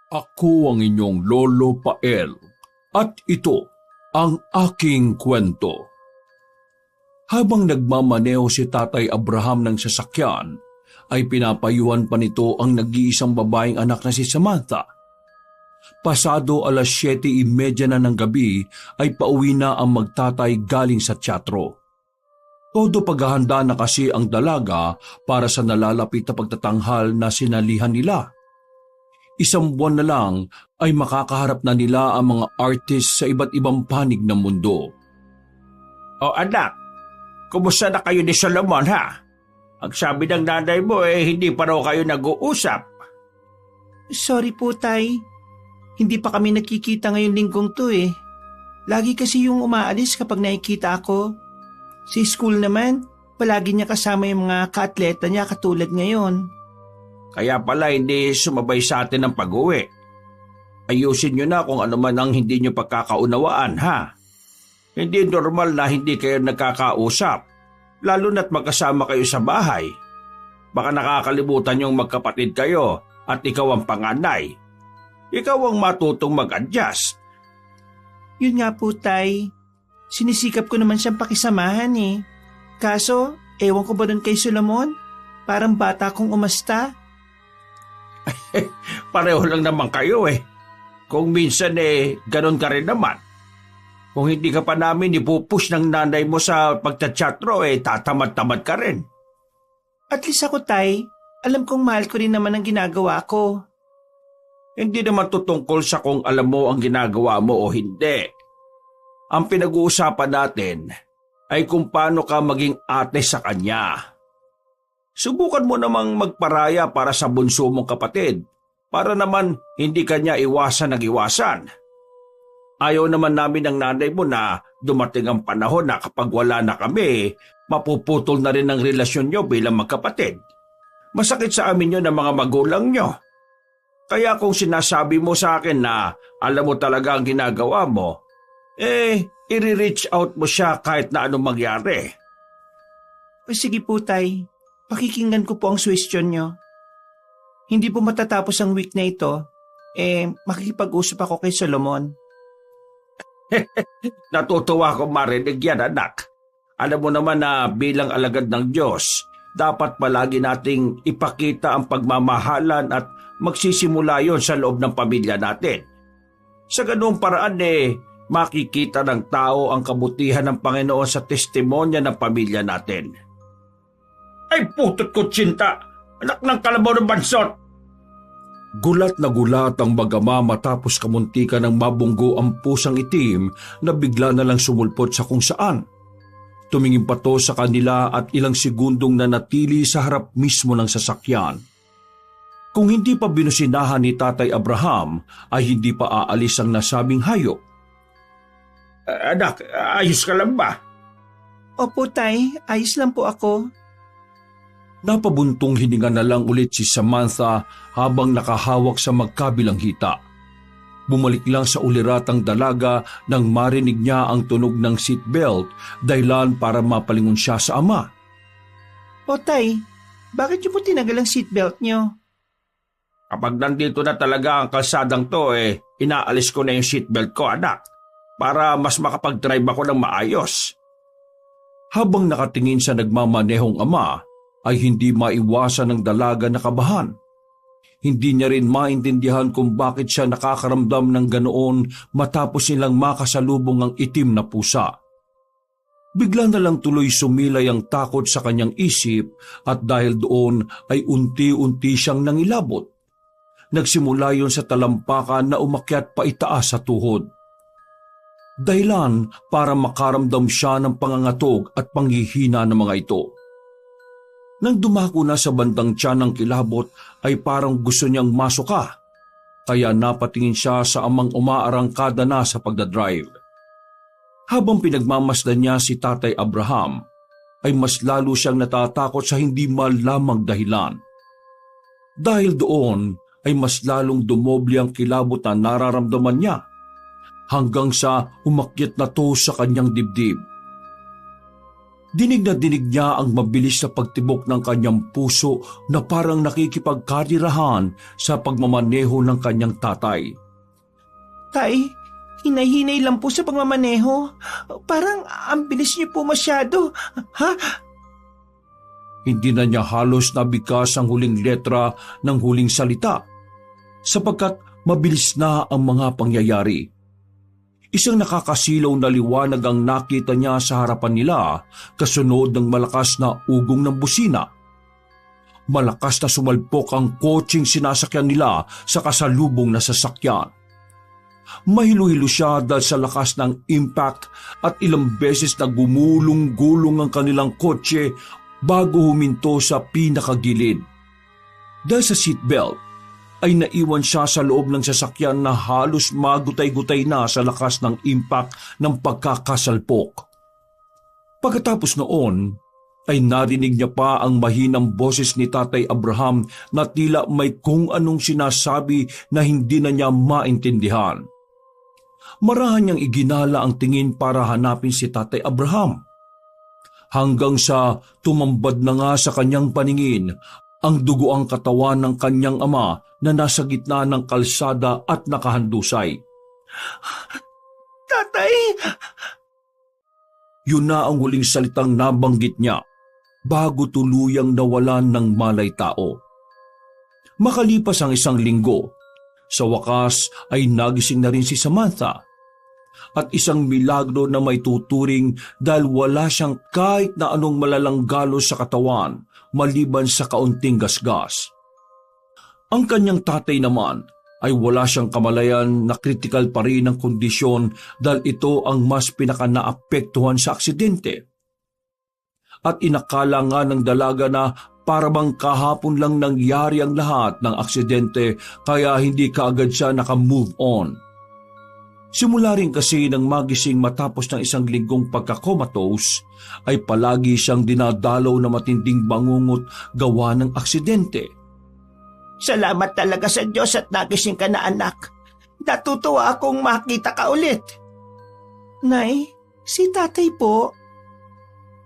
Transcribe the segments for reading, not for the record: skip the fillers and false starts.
Ako ang inyong Lolo Pael at ito ang aking kwento. Habang nagmamaneho si Tatay Abraham ng sasakyan, ay pinapayuhan pa nito ang nag-iisang babaeng anak na si Samantha. Pasado 7:30 na ng gabi ay pauwi na ang magtatay galing sa teatro. Todo paghahanda na kasi ang dalaga para sa nalalapit na pagtatanghal na sinalihan nila. Isang buwan na lang ay makakaharap na nila ang mga artist sa iba't ibang panig ng mundo. O anak, kumusta na kayo ni Solomon ha? Ang sabi ng nanay mo hindi pa raw kayo nag-uusap. Sorry po, Tay. Hindi pa kami nakikita ngayon linggong to eh. Lagi kasi yung umaalis kapag nakikita ako. Sa school naman, palagi niya kasama yung mga ka-atleta niya katulad ngayon. Kaya pala hindi sumabay sa atin ng pag-uwi. Ayusin nyo na kung ano man ang hindi nyo pagkakaunawaan ha. Hindi normal na hindi kayo nagkakausap, lalo na't magkasama kayo sa bahay. Baka nakakalimutan yung magkapatid kayo at ikaw ang panganay. Ikaw ang matutong mag-adjust. Yun nga po, Tay. Sinisikap ko naman siyang pakisamahan eh. Kaso, ewan ko ba dun kay Solomon? Parang bata kong umasta. Pareho lang naman kayo eh. Kung minsan ganon ka rin naman. Kung hindi ka pa namin ipupush ng nanay mo sa pagtatsatro tatamad-tamad ka rin. At least ako, Tay, alam kong mahal ko rin naman ang ginagawa ko. Hindi naman tutungkol sa kung alam mo ang ginagawa mo o hindi. Ang pinag-uusapan natin ay kung paano ka maging ate sa kanya. Subukan mo namang magparaya para sa bunso mong kapatid para naman hindi kanya iwasan ng iwasan. Ayaw naman namin ng nanay mo na dumating ang panahon na kapag wala na kami, mapuputol na rin ang relasyon nyo bilang magkapatid. Masakit sa amin yun ng mga magulang nyo. Kaya kung sinasabi mo sa akin na alam mo talaga ang ginagawa mo, i-reach out mo siya kahit na anong mangyari. Sige po, Tay. Pakikinggan ko po ang suggestion nyo. Hindi po matatapos ang week na ito, makikipag-usap ako kay Solomon. Natutuwa ko marinig yan, anak. Alam mo naman na bilang alagad ng Diyos, dapat palagi nating ipakita ang pagmamahalan at magsisimula yon sa loob ng pamilya natin. Sa ganoong paraan makikita ng tao ang kabutihan ng Panginoon sa testimonya ng pamilya natin. Ay putot ko, Tsinta! Anak ng kalabaw ng bansot! Gulat na gulat ang mag-ama matapos kamuntikan ng mabunggo ang pusang itim na bigla na lang sumulpot sa kung saan. Tumingin pa to sa kanila at ilang segundong nanatili sa harap mismo ng sasakyan. Kung hindi pa binusinahan ni Tatay Abraham, ay hindi pa aalis ang nasabing hayop. Anak, ayos ka lang ba? Opo, Tay. Ayos lang po ako. Napabuntong hininga na lang ulit si Samantha habang nakahawak sa magkabilang hita. Bumalik lang sa uliratang dalaga nang marinig niya ang tunog ng seatbelt dahilan para mapalingon siya sa ama. O Tay, bakit niyo po tinagal ang seatbelt niyo? Kapag nandito na talaga ang kalsadang to inaalis ko na yung seatbelt ko, anak, para mas makapag-drive ako ng maayos. Habang nakatingin sa nagmamanehong ama, ay hindi maiwasan ng dalaga na kabahan. Hindi niya rin maintindihan kung bakit siya nakakaramdam ng ganoon matapos nilang makasalubong ang itim na pusa. Bigla na lang tuloy sumilay ang takot sa kanyang isip at dahil doon ay unti-unti siyang nangilabot. Nagsimula yon sa talampakan na umakyat pa itaas sa tuhod. Dahilan para makaramdam siya ng pangangatog at panghihina ng mga ito. Nang dumako na sa bandang tiyan ng kilabot ay parang gusto niyang masuka, kaya napatingin siya sa amang umaarangkada na sa pagdadrive. Habang pinagmamasdan niya si Tatay Abraham, ay mas lalo siyang natatakot sa hindi malamang dahilan. Dahil doon ay mas lalong dumoble ang kilabot na nararamdaman niya, hanggang sa umakyat na to sa kanyang dibdib. Dinig na dinig niya ang mabilis na pagtibok ng kanyang puso na parang nakikipagkarirahan sa pagmamaneho ng kanyang tatay. Tay, hinay-hinay lang po sa pagmamaneho. Parang ang bilis niyo po masyado. Ha? Hindi na niya halos nabigkas ang huling letra ng huling salita sapagkat mabilis na ang mga pangyayari. Isang nakakasilaw na liwanag ang nakita niya sa harapan nila kasunod ng malakas na ugong ng busina. Malakas na sumalpok ang kotseng sinasakyan nila sa kasalubong na sasakyan. Mahilo-hilo siya dahil sa lakas ng impact at ilang beses na gumulong-gulong ang kanilang kotse bago huminto sa pinakagilid. Dahil sa seatbelt, ay naiwan siya sa loob ng sasakyan na halos magutay-gutay na sa lakas ng impact ng pagkakasalpok. Pagkatapos noon, ay narinig niya pa ang mahinang boses ni Tatay Abraham na tila may kung anong sinasabi na hindi na niya maintindihan. Marahan niyang iginala ang tingin para hanapin si Tatay Abraham. Hanggang sa tumambad na nga sa kanyang paningin ang dugoang katawan ng kanyang ama na nasa gitna ng kalsada at nakahandusay. Tatay! Yun na ang huling salitang nabanggit niya bago tuluyang nawalan ng malay tao. Makalipas ang 1 linggo, sa wakas ay nagising na rin si Samantha. At isang milagro na may tuturing dahil wala siyang kahit na anong malalang galos sa katawan maliban sa kaunting gasgas. Ang kanyang tatay naman ay wala siyang kamalayan na kritikal pa rin ang kondisyon dahil ito ang mas pinaka-naapektuhan sa aksidente. At inakala nga ng dalaga na para bang kahapon lang nangyari ang lahat ng aksidente kaya hindi kaagad siya naka-move on. Simula rin kasi nang magising matapos ng 1 linggong pagkakomatose, ay palagi siyang dinadalaw na matinding bangungot gawa ng aksidente. Salamat talaga sa Diyos at nagising ka na, anak. Natutuwa akong makita ka ulit. Nay, si tatay po.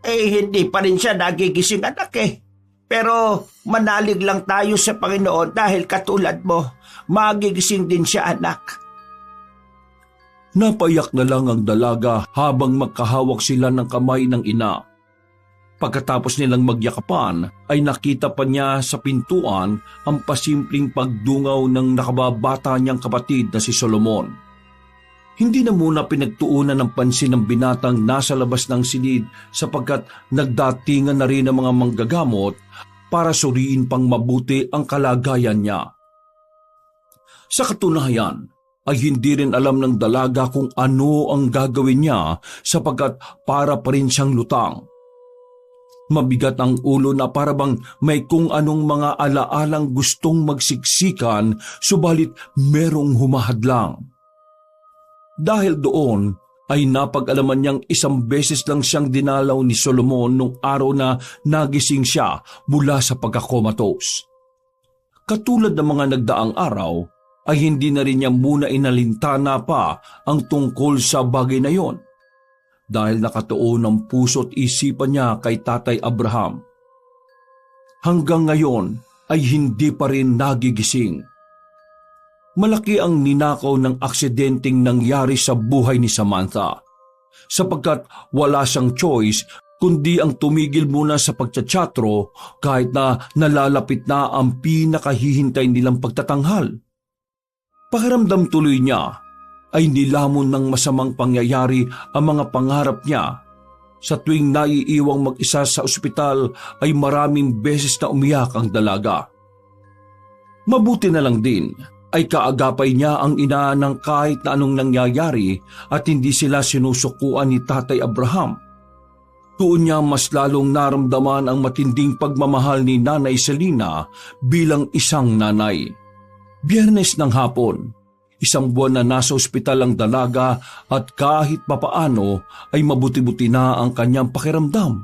Hindi pa rin siya nagigising, anak eh. Pero manalig lang tayo sa Panginoon dahil katulad mo, magigising din siya, anak. Napaiyak na lang ang dalaga habang magkahawak sila ng kamay ng ina. Pagkatapos nilang magyakapan ay nakita pa niya sa pintuan ang pasimpleng pagdungaw ng nakababata niyang kapatid na si Solomon. Hindi na muna pinagtuunan ng pansin ng binatang nasa labas ng silid sapagkat nagdatingan na rin ang mga manggagamot para suriin pang mabuti ang kalagayan niya. Sa katunayan, ay hindi rin alam ng dalaga kung ano ang gagawin niya sapagkat para pa rin siyang lutang. Mabigat ang ulo na parabang may kung anong mga alaalang gustong magsiksikan subalit merong humahadlang. Dahil doon ay napag-alaman niyang 1 beses lang siyang dinalaw ni Solomon nung araw na nagising siya mula sa pagkakomatose. Katulad ng mga nagdaang araw, ay hindi na rin niya muna inalintana pa ang tungkol sa bagay na yon dahil nakatuon ang puso't isipan niya kay Tatay Abraham. Hanggang ngayon ay hindi pa rin nagigising. Malaki ang ninakaw ng aksidenteng nangyari sa buhay ni Samantha sapagkat wala siyang choice kundi ang tumigil muna sa pagtsatsatro kahit na nalalapit na ang pinakahihintay nilang pagtatanghal. Pakiramdam tuloy niya ay nilamon ng masamang pangyayari ang mga pangarap niya. Sa tuwing naiiwang mag-isa sa ospital ay maraming beses na umiyak ang dalaga. Mabuti na lang din ay kaagapay niya ang ina ng kahit na anong nangyayari at hindi sila sinusukuan ni Tatay Abraham. Doon niya mas lalong naramdaman ang matinding pagmamahal ni Nanay Selina bilang isang nanay. Biyernes ng hapon, 1 buwan na nasa ospital ang dalaga at kahit papaano ay mabuti-buti na ang kanyang pakiramdam.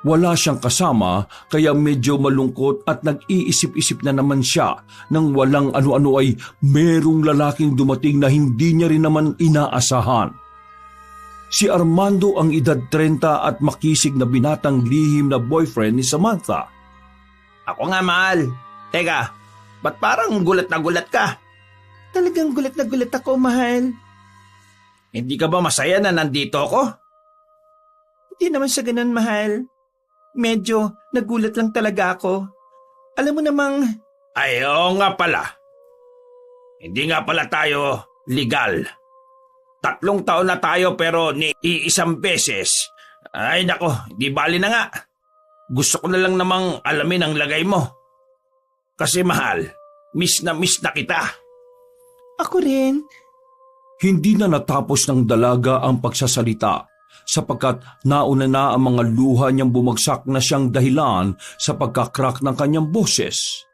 Wala siyang kasama kaya medyo malungkot at nag-iisip-isip na naman siya nang walang ano-ano ay merong lalaking dumating na hindi niya rin naman inaasahan. Si Armando ang edad 30 at makisig na binatang lihim na boyfriend ni Samantha. Ako nga, mahal. Teka, ba't parang gulat na gulat ka? Talagang gulat na gulat ako, mahal. Hindi ka ba masaya na nandito ako? Hindi naman sa ganun, mahal. Medyo nagulat lang talaga ako. Alam mo namang... Ay, oo nga pala. Hindi nga pala tayo legal. 3 taon na tayo pero ni iisang beses. Ay nako, di bali na nga. Gusto ko na lang namang alamin ang lagay mo. Kasi mahal, miss na kita. Ako rin. Hindi na natapos ng dalaga ang pagsasalita sapagkat nauna na ang mga luha niyang bumagsak na siyang dahilan sa pagkakrak ng kanyang boses.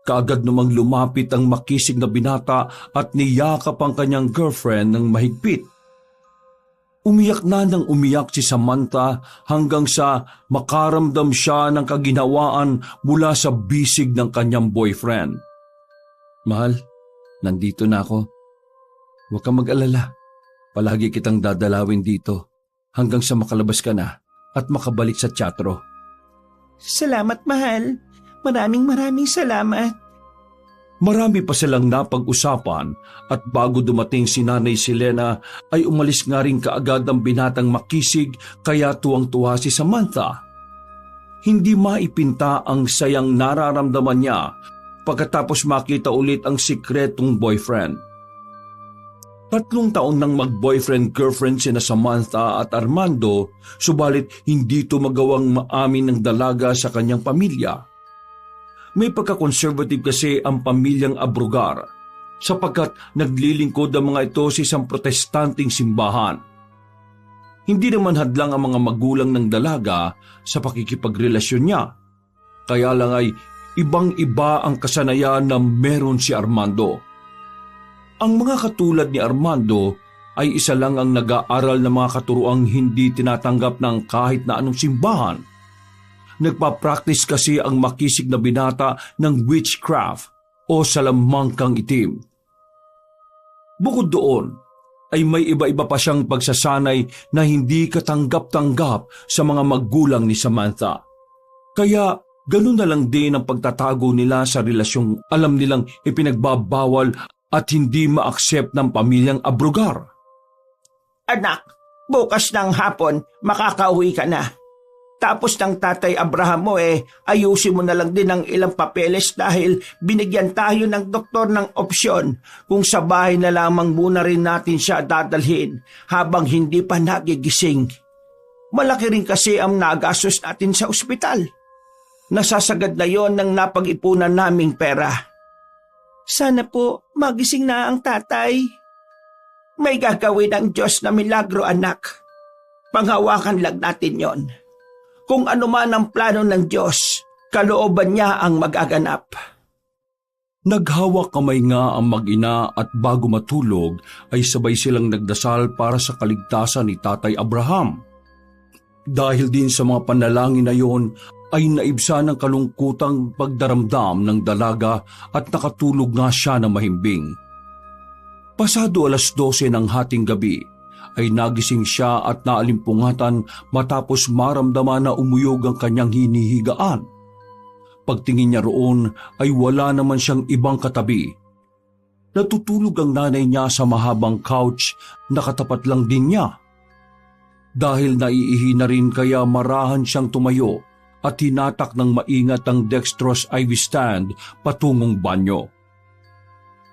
Kaagad namang lumapit ang makisig na binata at niyakap ang kanyang girlfriend ng mahigpit. Umiyak na nang umiyak si Samantha hanggang sa makaramdam siya ng kaginhawaan mula sa bisig ng kanyang boyfriend. Mahal, nandito na ako. Huwag kang mag-alala. Palagi kitang dadalawin dito hanggang sa makalabas ka na at makabalik sa teatro. Salamat, mahal. Maraming salamat. Marami pa silang napag-usapan at bago dumating si Nanay Selena ay umalis nga rin kaagad ang binatang makisig kaya tuwang-tuwa si Samantha. Hindi maipinta ang sayang nararamdaman niya pagkatapos makita ulit ang sikretong boyfriend. 3 taon nang mag-boyfriend-girlfriend sina Samantha at Armando, subalit hindi ito magawang maamin ng dalaga sa kanyang pamilya. May pagka-conservative kasi ang pamilyang Abrugar sapagkat naglilingkod ang mga ito sa isang protestanteng simbahan. Hindi naman hadlang ang mga magulang ng dalaga sa pakikipagrelasyon niya. Kaya lang ay ibang-iba ang kasanayan na meron si Armando. Ang mga katulad ni Armando ay isa lang ang nag-aaral ng mga katuruang hindi tinatanggap ng kahit na anong simbahan. Nagpa-practice kasi ang makisig na binata ng witchcraft o salamangkang itim. Bukod doon, ay may iba-iba pa siyang pagsasanay na hindi katanggap-tanggap sa mga magulang ni Samantha. Kaya ganun na lang din ang pagtatago nila sa relasyong alam nilang ipinagbabawal at hindi ma-accept ng pamilyang Abrugar. Anak, bukas ng hapon makakauwi ka na. Tapos ng Tatay Abraham mo ayusin mo na lang din ang ilang papeles dahil binigyan tayo ng doktor ng opsyon kung sa bahay na lamang muna rin natin siya dadalhin habang hindi pa nagigising. Malaki rin kasi ang nagastos natin sa ospital. Nasasagad na yon ng napag-ipunan naming pera. Sana po magising na ang tatay. May gagawin ang Diyos na milagro, anak. Panghawakan lang natin yon. Kung ano man ang plano ng Diyos, kalooban niya ang magaganap. Naghawak kamay nga ang mag-ina at bago matulog ay sabay silang nagdasal para sa kaligtasan ni Tatay Abraham. Dahil din sa mga panalangin na yon ay naibsa ng kalungkutang pagdaramdam ng dalaga at nakatulog nga siya na mahimbing. Pasado 12:00 ng hating gabi, ay nagising siya at naalimpungatan matapos maramdaman na umuyog ang kanyang hinihigaan. Pagtingin niya roon ay wala naman siyang ibang katabi. Natutulog ang nanay niya sa mahabang couch na katapat lang din niya. Dahil naiihi na rin kaya marahan siyang tumayo at hinatak ng maingat ang dextrose IV stand patungong banyo.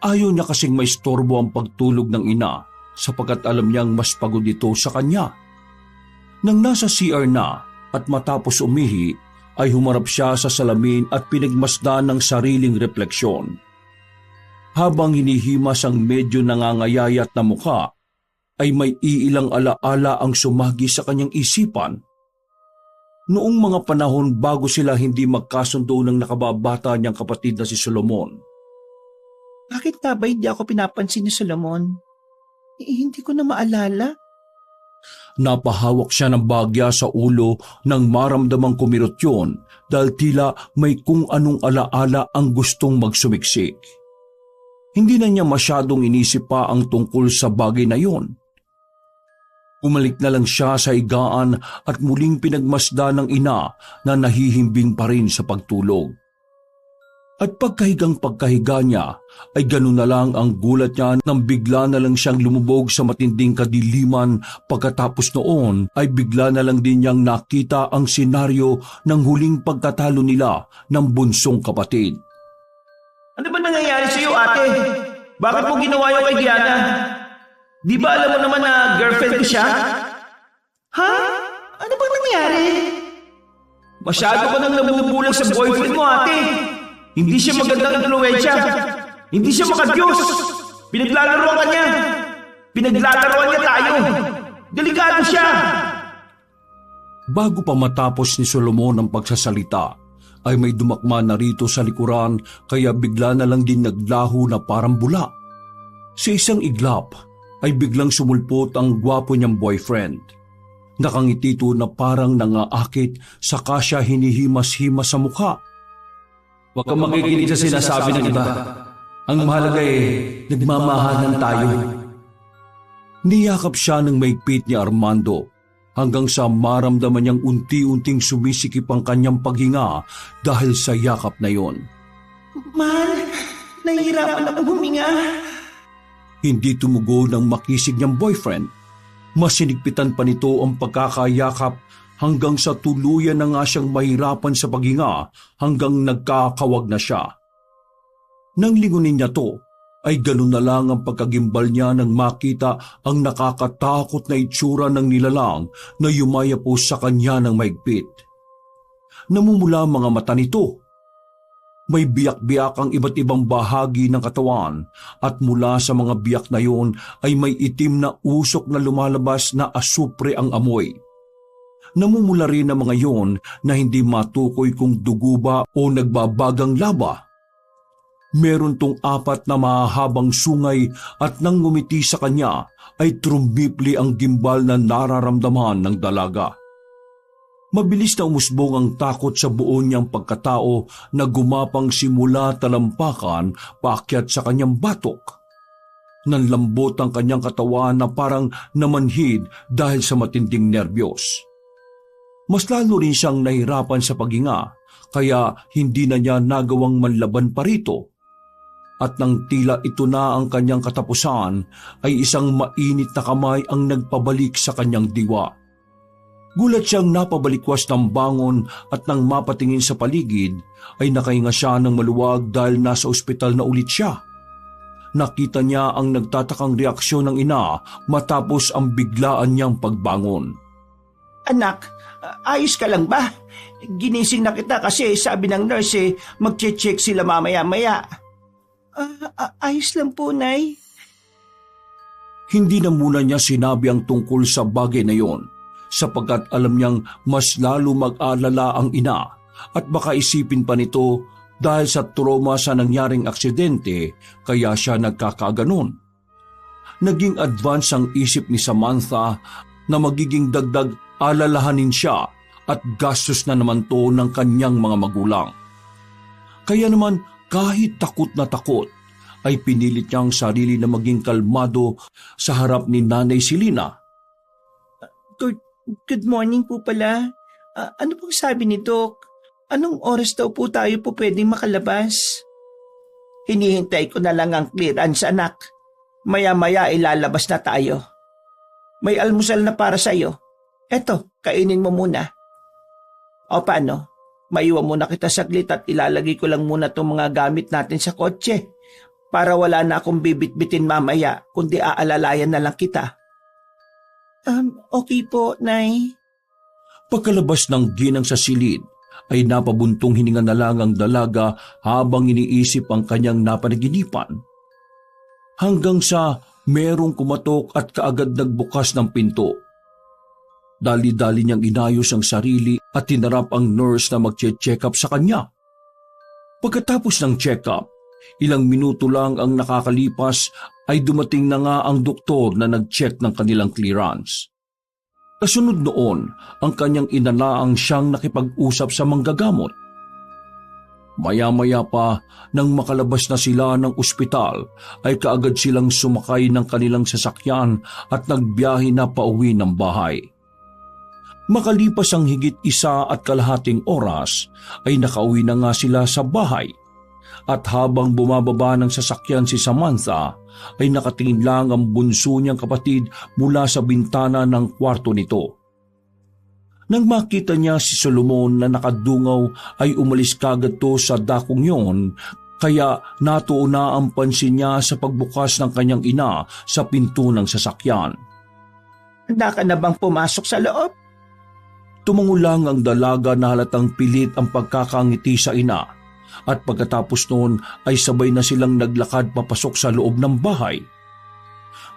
Ayaw niya kasing maistorbo ang pagtulog ng ina sapagkat alam niyang mas pagod ito sa kanya. Nang nasa CR na at matapos umihi, ay humarap siya sa salamin at pinagmasdan ng sariling refleksyon. Habang hinihimas ang medyo nangangayayat na mukha, ay may iilang alaala ang sumagi sa kanyang isipan. Noong mga panahon bago sila hindi magkasundo ng nakababata niyang kapatid na si Solomon. Bakit nga ba hindi ako pinapansin ni Solomon? Hindi ko na maalala. Napahawak siya ng bagya sa ulo nang maramdamang kumirot yun dahil tila may kung anong alaala ang gustong magsumiksik. Hindi na niya masyadong inisip pa ang tungkol sa bagay na yon. Umalik na lang siya sa higaan at muling pinagmasdan ng ina na nahihimbing pa rin sa pagtulog. At pagkahiga niya ay ganun na lang ang gulat niya nang bigla na lang siyang lumubog sa matinding kadiliman. Pagkatapos noon ay bigla na lang din niyang nakita ang senaryo ng huling pagkatalo nila ng bunsong kapatid. Ano ba nangyayari sa iyo, ate? Bakit mo ginawa yung kay Diana? Di ba alam mo naman na girlfriend ko siya? Ha? Ano bang nangyari? Masyado ka nang nabubulag sa boyfriend mo, ate. Hindi siya magandang impluwensya. Hindi siya makadiyos. Pinaglalaroan ka niya. Pinaglalaroan niya tayo. Delikado siya. Bago pa matapos ni Solomon ang pagsasalita, ay may dumakma na rito sa likuran kaya bigla na lang din naglaho na parang bula. Sa isang iglap ay biglang sumulpot ang gwapo niyang boyfriend. Nakangiti ito na parang nangaakit saka siya hinihimas-himas sa mukha. Huwag kang makikinig sa sinasabi ng iba. Ang mahalaga nagmamahalan tayo. Niyakap siya ng maigpit ni Armando hanggang sa maramdaman niyang unti-unting sumisikip ang kanyang paghinga dahil sa yakap na yon. Mahal, nahihirapan akong huminga. Hindi tumugo ng makisig niyang boyfriend. Masinigpitan pa nito ang pagkakayakap hanggang sa tuluyan na nga siyang mahirapan sa paghinga hanggang nagkakawag na siya. Nang lingunin niya to, ay ganun na lang ang pagkagimbal niya nang makita ang nakakatakot na itsura ng nilalang na yumayapo sa kanya ng maigpit. Namumula ang mga mata nito. May biyak-biyak ang iba't ibang bahagi ng katawan at mula sa mga biyak na yon ay may itim na usok na lumalabas na asupre ang amoy. Namumula rin ang mga yon na hindi matukoy kung dugo ba o nagbabagang laba. Meron tong 4 na mahahabang sungay at nang ngumiti sa kanya ay trumbipli ang gimbal na nararamdaman ng dalaga. Mabilis na umusbong ang takot sa buo niyang pagkatao na gumapang simula talampakan paakyat sa kanyang batok. Nanlambot ang kanyang katawan na parang namanhid dahil sa matinding nerbiyos. Mas lalo rin siyang nahirapan sa paghinga kaya hindi na niya nagawang manlaban pa rito. At nang tila ito na ang kanyang katapusan, ay isang mainit na kamay ang nagpabalik sa kanyang diwa. Gulat siyang napabalikwas ng bangon at nang mapatingin sa paligid, ay nakahinga siya ng maluwag dahil nasa ospital na ulit siya. Nakita niya ang nagtatakang reaksyon ng ina matapos ang biglaan niyang pagbangon. Anak, ayos ka lang ba? Ginising na kita kasi sabi ng nurse magche-check sila mamaya-maya. Ayos lang po, Nay. Hindi na muna niya sinabi ang tungkol sa bagay na yon, sapagkat alam niyang mas lalo mag-alala ang ina at baka isipin pa nito dahil sa trauma sa nangyaring aksidente kaya siya nagkakaganon. Naging advance ang isip ni Samantha na magiging dagdag alalahanin siya at gastos na naman to ng kanyang mga magulang. Kaya naman kahit takot na takot, ay pinilit niyang sarili na maging kalmado sa harap ni Nanay Silina. Good morning po pala. Ano pong sabi ni Doc? Anong oras daw po tayo po pwedeng makalabas? Hinihintay ko na lang ang clearance, anak. Maya-maya ilalabas na tayo. May almusal na para sa'yo. Eto, kainin mo muna. O paano? Maiwan muna kita saglit at ilalagay ko lang muna itong mga gamit natin sa kotse para wala na akong bibit-bitin mamaya kundi aalalayan na lang kita. Okay po, Nay. Pagkalabas ng ginang sa silid, ay napabuntong hininga na lang ang dalaga habang iniisip ang kanyang napanaginipan. Hanggang sa merong kumatok at kaagad nagbukas ng pinto. Dali-dali niyang inayos ang sarili at tinarap ang nurse na magche-check up sa kanya. Pagkatapos ng check-up, ilang minuto lang ang nakakalipas ay dumating na nga ang doktor na nag-check ng kanilang clearance. Kasunod noon, ang kanyang inalaang siyang nakipag-usap sa manggagamot. Maya-maya pa, nang makalabas na sila ng ospital, ay kaagad silang sumakay ng kanilang sasakyan at nagbiyahe na pauwi ng bahay. Makalipas ang higit 1.5 oras, ay nakauwi na nga sila sa bahay. At habang bumababa ng sasakyan si Samantha, ay nakatingin lang ang bunso niyang kapatid mula sa bintana ng kwarto nito. Nang makita niya si Solomon na nakadungaw ay umalis kagad to sa dakong yon, kaya natuon na ang pansin niya sa pagbukas ng kanyang ina sa pinto ng sasakyan. Handa ka na bang pumasok sa loob? Tumango lang ang dalaga na halatang pilit ang pagkakangiti sa ina, at pagkatapos noon ay sabay na silang naglakad papasok sa loob ng bahay.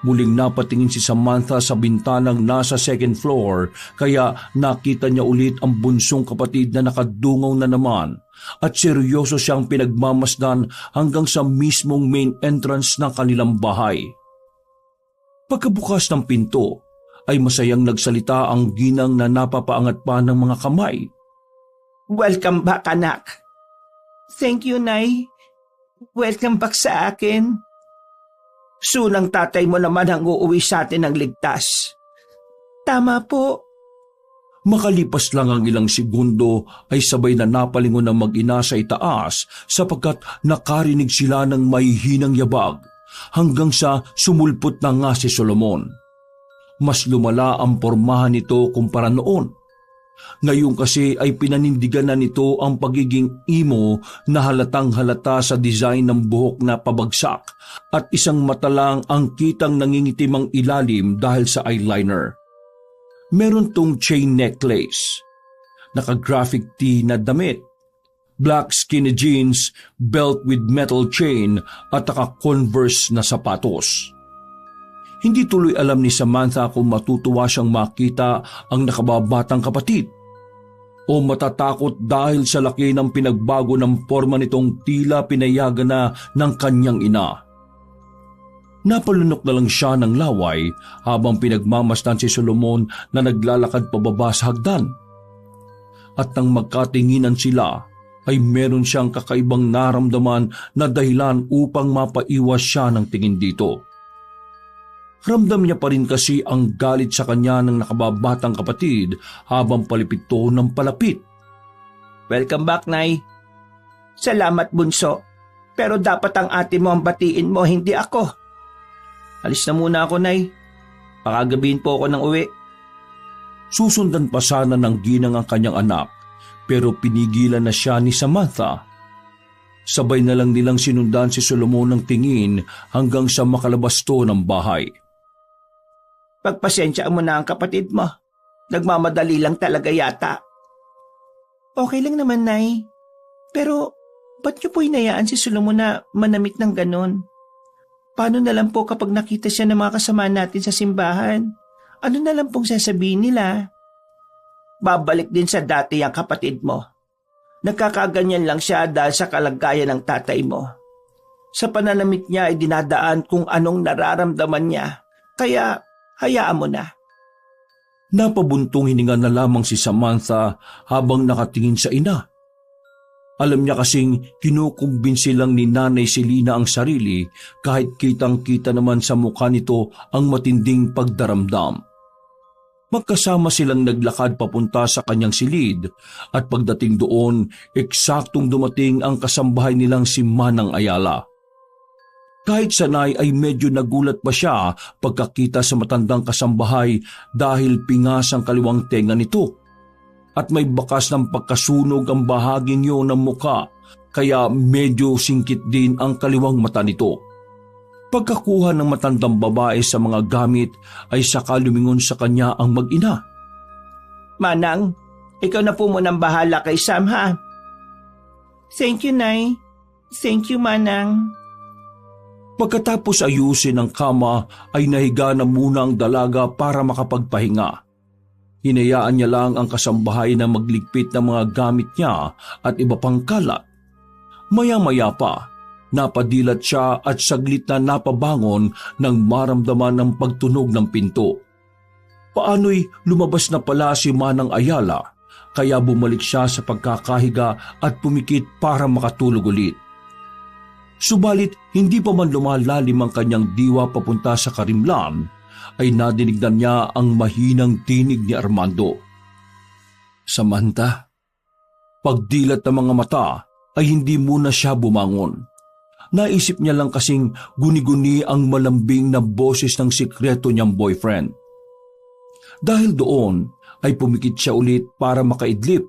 Muling napatingin si Samantha sa bintanang nasa second floor, kaya nakita niya ulit ang bunsong kapatid na nakadungaw na naman at seryoso siyang pinagmamasdan hanggang sa mismong main entrance ng kanilang bahay. Pagkabukas ng pinto, ay masayang nagsalita ang ginang na napapaangat pa ng mga kamay. Welcome back, anak. Thank you, Nay. Welcome back sa akin. Soon ang tatay mo naman ang uuwi sa atin ng ligtas. Tama po. Makalipas lang ang ilang segundo ay sabay na napalingon ng mag-ina sa itaas sapagkat nakarinig sila ng mahihinang yabag hanggang sa sumulpot na nga si Solomon. Mas lumala ang pormahan nito kumpara noon. Ngayon kasi ay pinanindigan na nito ang pagiging emo na halatang halata sa design ng buhok na pabagsak at isang mata lang ang kitang nangingitimang ilalim dahil sa eyeliner. Meron tong chain necklace, naka-graphic tee na damit, black skinny jeans, belt with metal chain at naka-Converse na sapatos. Hindi tuloy alam ni Samantha kung matutuwa siyang makita ang nakababatang kapatid o matatakot dahil sa laki ng pinagbago ng forma nitong tila pinayagan na ng kanyang ina. Napalunok na lang siya ng laway habang pinagmamasdan si Solomon na naglalakad pababa sa hagdan. At nang magkatinginan sila, ay meron siyang kakaibang naramdaman na dahilan upang mapaiwas siya ng tingin dito. Ramdam niya pa rin kasi ang galit sa kanya ng nakababatang kapatid habang palipit to ng palapit. Welcome back, Nay. Salamat, bunso. Pero dapat ang ate mo ang batiin mo, hindi ako. Alis na muna ako, Nay. Pakagabihin po ako ng uwi. Susundan pa sana ng ginang ang kanyang anak, pero pinigilan na siya ni Samantha. Sabay na lang nilang sinundan si Solomon ng tingin hanggang sa makalabas to ng bahay. Pagpasensya mo na ang kapatid mo. Nagmamadali lang talaga yata. Okay lang naman, Nay. Pero, ba't niyo po hinayaan si Solomon na manamit ng ganon? Paano na lang po kapag nakita siya ng mga kasama natin sa simbahan? Ano na lang pong sasabihin nila? Babalik din sa dati ang kapatid mo. Nagkakaganyan lang siya dahil sa kalagayan ng tatay mo. Sa pananamit niya ay dinadaan kung anong nararamdaman niya. Kaya, hayaan mo na. Napabuntong hininga na lamang si Samantha habang nakatingin sa ina. Alam niya kasing kinukumbinsi lang ni Nanay Selena ang sarili kahit kitang-kita naman sa mukha nito ang matinding pagdaramdam. Magkasama silang naglakad papunta sa kanyang silid at pagdating doon, eksaktong dumating ang kasambahay nilang si Manang Ayala. Kahit sanay ay medyo nagulat pa siya pagkakita sa matandang kasambahay dahil pingas ang kaliwang tenga nito. At may bakas ng pagkasunog ang bahaging yun ng muka, kaya medyo singkit din ang kaliwang mata nito. Pagkakuha ng matandang babae sa mga gamit ay saka lumingon sa kanya ang mag-ina. Manang, ikaw na po munang bahala kay Sam, ha? Thank you, Nay. Thank you, Manang. Pagkatapos ayusin ang kama ay nahiga na muna ang dalaga para makapagpahinga. Hinayaan niya lang ang kasambahay na magligpit ng mga gamit niya at iba pang kalat. Maya-maya pa, napadilat siya at saglit na napabangon nang maramdaman ng pagtunog ng pinto. Paano'y lumabas na pala si Manang Ayala kaya bumalik siya sa pagkakahiga at pumikit para makatulog ulit. Subalit hindi pa man lumalalim ang kanyang diwa papunta sa karimlan, ay nadinignan niya ang mahinang tinig ni Armando. Samantha, pagdilat ng mga mata ay hindi muna siya bumangon. Naisip niya lang kasing guni-guni ang malambing na boses ng sikreto niyang boyfriend. Dahil doon ay pumikit siya ulit para makaidlip.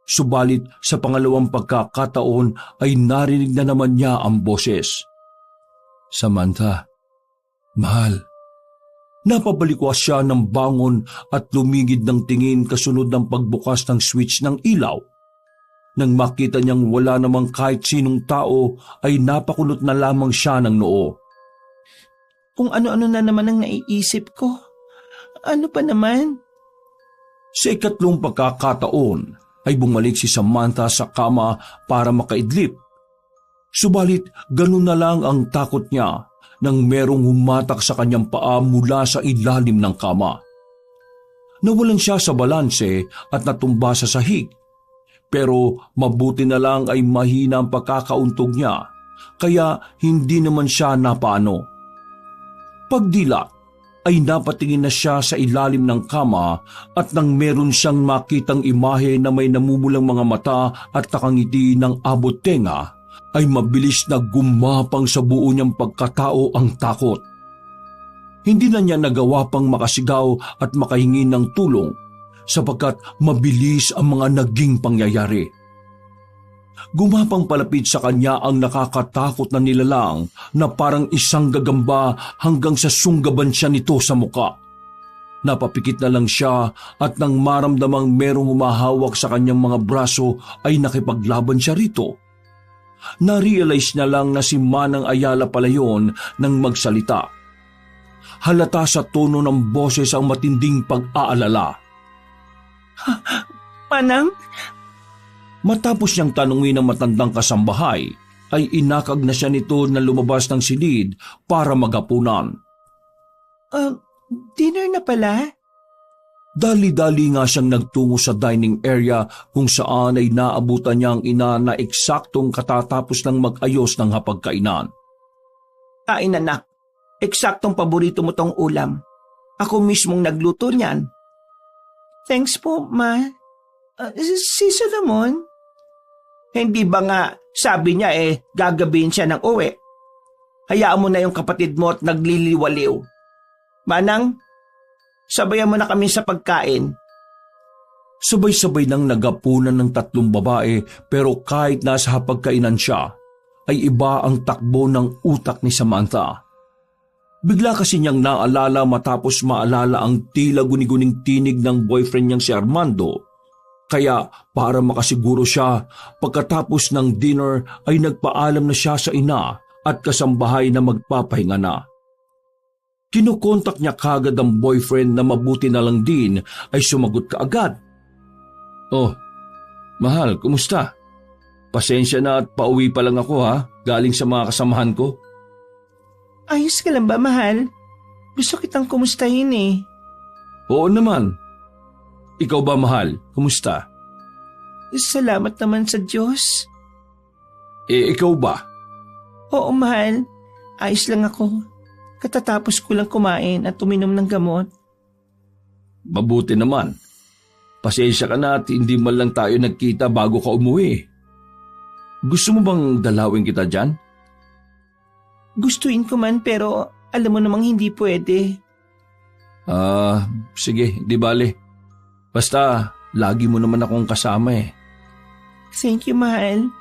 Subalit sa pangalawang pagkakataon ay narinig na naman niya ang boses. Samantha, mahal. Napabalikwas siya ng bangon at lumingid ng tingin kasunod ng pagbukas ng switch ng ilaw. Nang makita niyang wala namang kahit sinong tao ay napakunot na lamang siya ng noo. Kung ano-ano na naman ang naiisip ko. Ano pa naman? Sa ikatlong pagkakataon ay bumalik si Samantha sa kama para makaidlip. Subalit ganun na lang ang takot niya nang merong humatak sa kanyang paa mula sa ilalim ng kama. Nawalan siya sa balanse at natumba sa sahig. Pero mabuti na lang ay mahina ang pagkakauntog niya, kaya hindi naman siya napaano. Pagdila ay napatingin na siya sa ilalim ng kama at nang meron siyang makitang imahe na may namumulang mga mata at nakangiti ng abot tenga, ay mabilis na gumapang sa buo niyang pagkatao ang takot. Hindi na niya nagawa pang makasigaw at makahingi ng tulong sapagkat mabilis ang mga naging pangyayari. Gumapang palapit sa kanya ang nakakatakot na nilalang na parang isang gagamba hanggang sa sunggaban siya nito sa muka. Napapikit na lang siya at nang maramdamang merong humahawak sa kanyang mga braso ay nakipaglaban siya rito. Na-realize niya lang na si Manang Ayala pala yun nang magsalita. Halata sa tono ng boses ang matinding pag-aalala. Manang? Matapos niyang tanungin ng matandang kasambahay, ay inakag na siya nito na lumabas ng silid para maghapunan. Dinner na pala? Dali-dali nga siyang nagtungo sa dining area kung saan ay naabutan niya ang ina na eksaktong katatapos ng mag-ayos ng hapagkainan. Kain anak, eksaktong paborito mo tong ulam. Ako mismong nagluto niyan. Thanks po, ma. Si Solomon? Hindi ba nga sabi niya gagabihin siya ng uwi? Hayaan mo na yung kapatid mo at nagliliwaliw. Manang, sabayan mo na kami sa pagkain. Sabay-sabay nang nagapunan ng tatlong babae pero kahit nasa hapagkainan siya, ay iba ang takbo ng utak ni Samantha. Bigla kasi niyang naalala matapos maalala ang tila guni-guning tinig ng boyfriend niyang si Armando. Kaya para makasiguro siya, pagkatapos ng dinner ay nagpaalam na siya sa ina at kasambahay na magpapahinga na. Kinukontak niya kagad ang boyfriend na mabuti na lang din ay sumagot kaagad. Oh, mahal, kumusta? Pasensya na at pauwi pa lang ako galing sa mga kasamahan ko. Ayos ka lang ba, mahal? Gusto kitang kumustahin eh. Oo naman. Ikaw ba, mahal? Kumusta? Salamat naman sa Diyos. Ikaw ba? Oo, mahal. Ayos lang ako. Katatapos ko lang kumain at uminom ng gamot. Mabuti naman. Pasensya ka na at hindi man lang tayo nagkita bago ka umuwi. Gusto mo bang dalawin kita dyan? Gustuin ko man pero alam mo namang hindi pwede. Sige, di bale. Basta, lagi mo naman akong kasama eh. Thank you, mahal.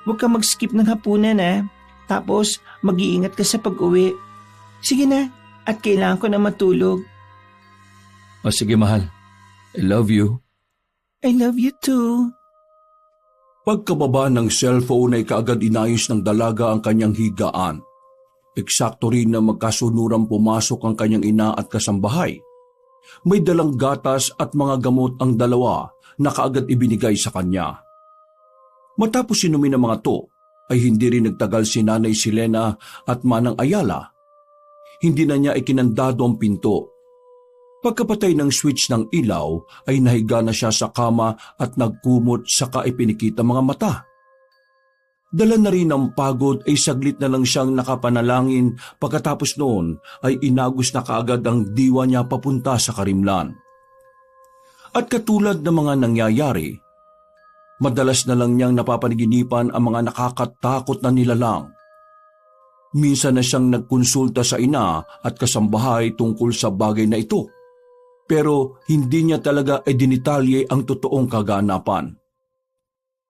Huwag ka mag-skip ng hapunan Tapos, mag-iingat ka sa pag-uwi. Sige na, at kailangan ko na matulog. Sige, mahal. I love you. I love you too. Pagkababa ng cellphone ay kaagad inayos ng dalaga ang kanyang higaan. Eksakto rin na magkasunurang pumasok ang kanyang ina at kasambahay. May dalang gatas at mga gamot ang dalawa na kaagad ibinigay sa kanya. Matapos inumin ang mga to, ay hindi rin nagtagal si Nanay Silena at Manang Ayala. Hindi na niya ikinandado ang pinto. Pagkapatay ng switch ng ilaw ay nahiga na siya sa kama at nagkumot saka ipinikit ang mga mata. Dala na rin ng pagod ay saglit na lang siyang nakapanalangin, pagkatapos noon ay inagos na kaagad ang diwa niya papunta sa karimlan. At katulad ng mga nangyayari, madalas na lang niyang napapanaginipan ang mga nakakatakot na nilalang. Minsan na siyang nagkonsulta sa ina at kasambahay tungkol sa bagay na ito, pero hindi niya talaga idinitalye ang totoong kaganapan.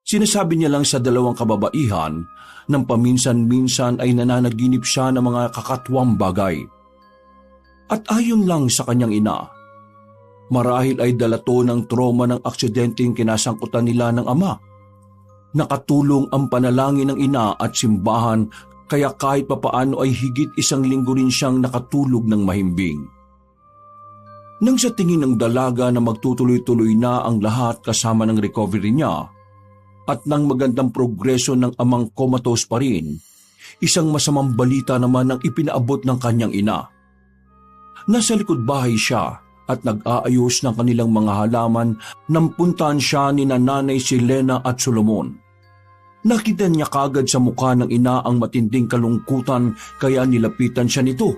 Sinasabi niya lang sa dalawang kababaihan nang paminsan-minsan ay nananaginip siya ng mga kakatwang bagay. At ayon lang sa kanyang ina, marahil ay dalato ng trauma ng aksidenteng kinasangkutan nila ng ama. Nakatulong ang panalangin ng ina at simbahan, kaya kahit papaano ay higit 1 linggo rin siyang nakatulog ng mahimbing. Nang sa tingin ng dalaga na magtutuloy-tuloy na ang lahat kasama ng recovery niya, at ng magandang progreso ng amang comatose pa rin, isang masamang balita naman ang ipinaabot ng kanyang ina. Nasa likod bahay siya at nag-aayos ng kanilang mga halaman nang puntahan siya ni Nanay Silena at Solomon. Nakita niya kagad sa mukha ng ina ang matinding kalungkutan, kaya nilapitan siya nito.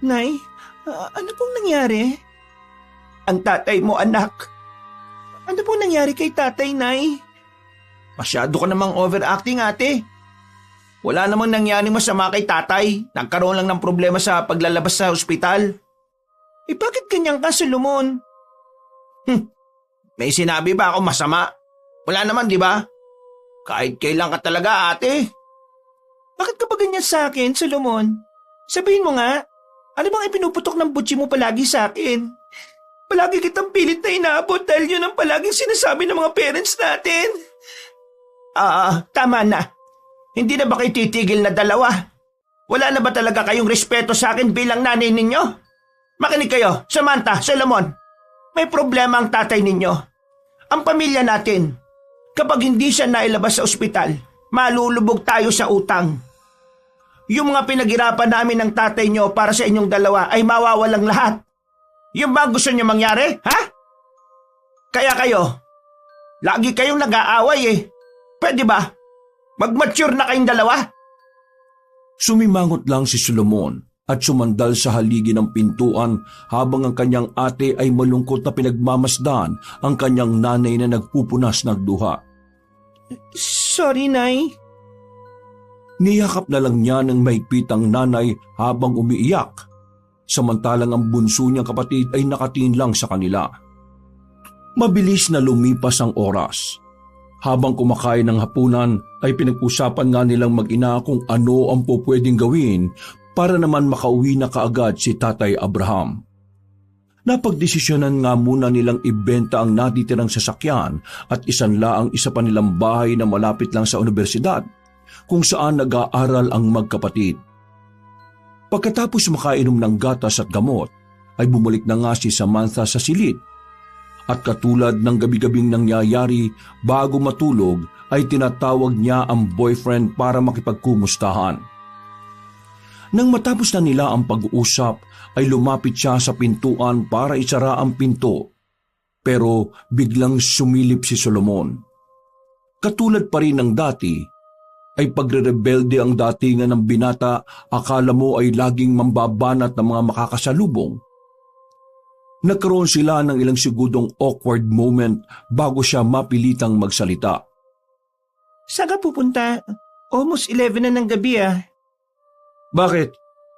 Nay, ano pong nangyari? Ang tatay mo, anak. Ano pong nangyari kay tatay, Nay? Masyado ka namang overacting, ate. Wala namang nangyaring masama kay tatay. Nagkaroon lang ng problema sa paglalabas sa ospital. Bakit ganyan ka, Solomon? May sinabi ba ako masama? Wala naman, di ba? Kahit kailan ka talaga, ate. Bakit ka ba ganyan sa akin, Solomon? Sabihin mo nga, ano bang ipinuputok ng butsi mo palagi sa akin? Palagi kitang pilit na inaabot dahil yun ang palaging sinasabi ng mga parents natin. Tama na. Hindi na ba kayo titigil na dalawa? Wala na ba talaga kayong respeto sa akin bilang nanay ninyo? Makinig kayo, Samantha, Solomon. May problema ang tatay ninyo. Ang pamilya natin. Kapag hindi siya nailabas sa ospital, malulubog tayo sa utang. Yung mga pinaghirapan namin ng tatay nyo para sa inyong dalawa ay mawawalang lahat. Yung ba gusto nyo mangyari, ha? Kaya kayo, lagi kayong nag-aaway eh. Pwede ba? Mag-mature na kayong dalawa? Sumimangot lang si Solomon at sumandal sa haligi ng pintuan habang ang kanyang ate ay malungkot na pinagmamasdan ang kanyang nanay na nagpupunas ng duha. Sorry, Nay. Niyakap na lang niya ng mahigpitang nanay habang umiiyak, samantalang ang bunso niyang kapatid ay nakatingin lang sa kanila. Mabilis na lumipas ang oras. Habang kumakain ng hapunan ay pinag-usapan nga nilang mag-ina kung ano ang pupwedeng gawin para naman makauwi na kaagad si Tatay Abraham. Napagdesisyonan nga muna nilang ibenta ang natitirang sasakyan at isanla ang isa pa nilang bahay na malapit lang sa universidad kung saan nag-aaral ang magkapatid. Pagkatapos makainom ng gatas at gamot ay bumalik na nga si Samantha sa silid. At katulad ng gabi-gabing nangyayari bago matulog ay tinatawag niya ang boyfriend para makipagkumustahan. Nang matapos na nila ang pag-uusap ay lumapit siya sa pintuan para isara ang pinto, pero biglang sumilip si Solomon. Katulad pa rin ng dati, ay pagre-rebelde ang datingan ng binata, akala mo ay laging mambabanat ng mga makakasalubong. Nagkaroon sila ng ilang segundong awkward moment bago siya mapilitang magsalita. Saan ka pupunta? Almost 11 na ng gabi ah. Bakit?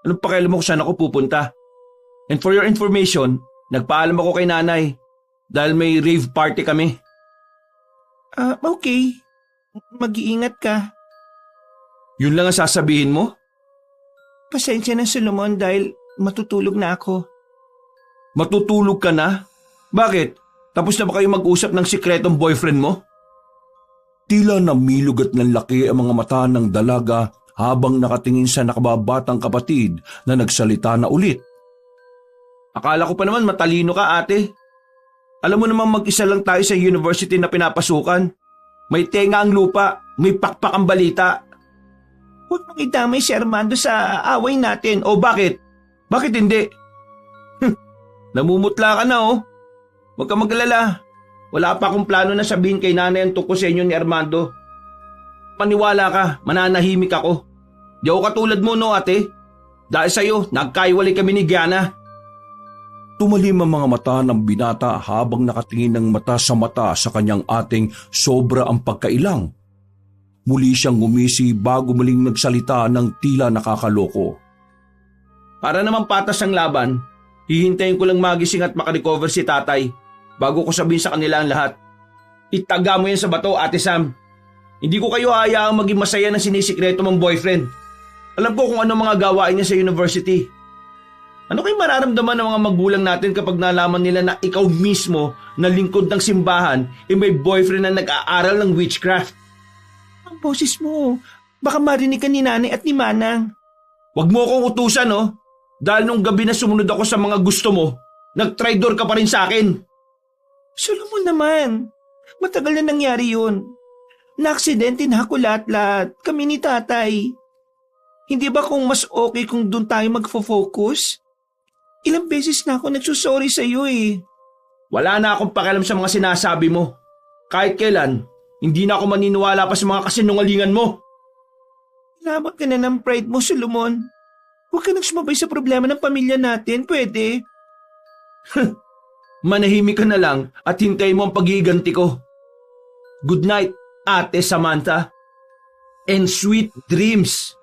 Anong pakialam mo kung saan ako pupunta? And for your information, nagpaalam ako kay nanay dahil may rave party kami. Okay. Mag-iingat ka. Yun lang ang sasabihin mo? Pasensya na, Solomon, dahil matutulog na ako. Matutulog ka na? Bakit? Tapos na ba kayo mag-usap ng sikretong boyfriend mo? Tila namilog at nanlaki ang mga mata ng dalaga habang nakatingin sa nakababatang kapatid na nagsalita na ulit. Akala ko pa naman matalino ka, ate. Alam mo namang mag-isa lang tayo sa university na pinapasukan. May tenga ang lupa, may pakpak ang balita. Huwag mong idamay si Armando sa away natin. O bakit? Bakit hindi? Namumutla ka na oh. Huwag ka mag-alala. Wala pa akong plano na sabihin kay nanay ang tungkol sa inyo ni Armando. Paniwala ka, mananahimik ako. Di ako katulad mo no ate. Dahil sa'yo, nagkaiwalay kami ni Gianna. Tumalim ang mga mata ng binata habang nakatingin ng mata sa kanyang ating sobra ang pagkailang. Muli siyang ngumisi bago muling nagsalita ng tila nakakaloko. Para naman patas ang laban, hihintayin ko lang magising at makarecover si tatay bago ko sabihin sa kanila ang lahat. Itaga mo yan sa bato, Ate Sam. Hindi ko kayo hayaang maging masaya ng sinisikreto mong boyfriend. Alam ko kung ano mga gawain niya sa university. Ano kayo mararamdaman ng mga magulang natin kapag nalaman nila na ikaw mismo na lingkod ng simbahan may boyfriend na nag-aaral ng witchcraft? Ang boses mo, baka marinig ka ni nanay at ni manang. Huwag mo akong utusan oh. Dahil nung gabi na sumunod ako sa mga gusto mo, nag-traitor ka pa rin sa akin. Solomon naman, matagal na nangyari yun. Na-aksidente na ako lahat-lahat, kami ni tatay. Hindi ba kung mas okay kung doon tayo magfo-focus? Ilang beses na ako nagsusorry sa iyo eh. Wala na akong pakialam sa mga sinasabi mo. Kahit kailan, hindi na ako maniniwala pa sa mga kasinungalingan mo. Labot ka na ng pride mo, Solomon. Huwag ka nang sumabay sa problema ng pamilya natin, pwede? Manahimik ka na lang at hintay mo ang pag-iiganti ko. Good night, Ate Samantha. And sweet dreams.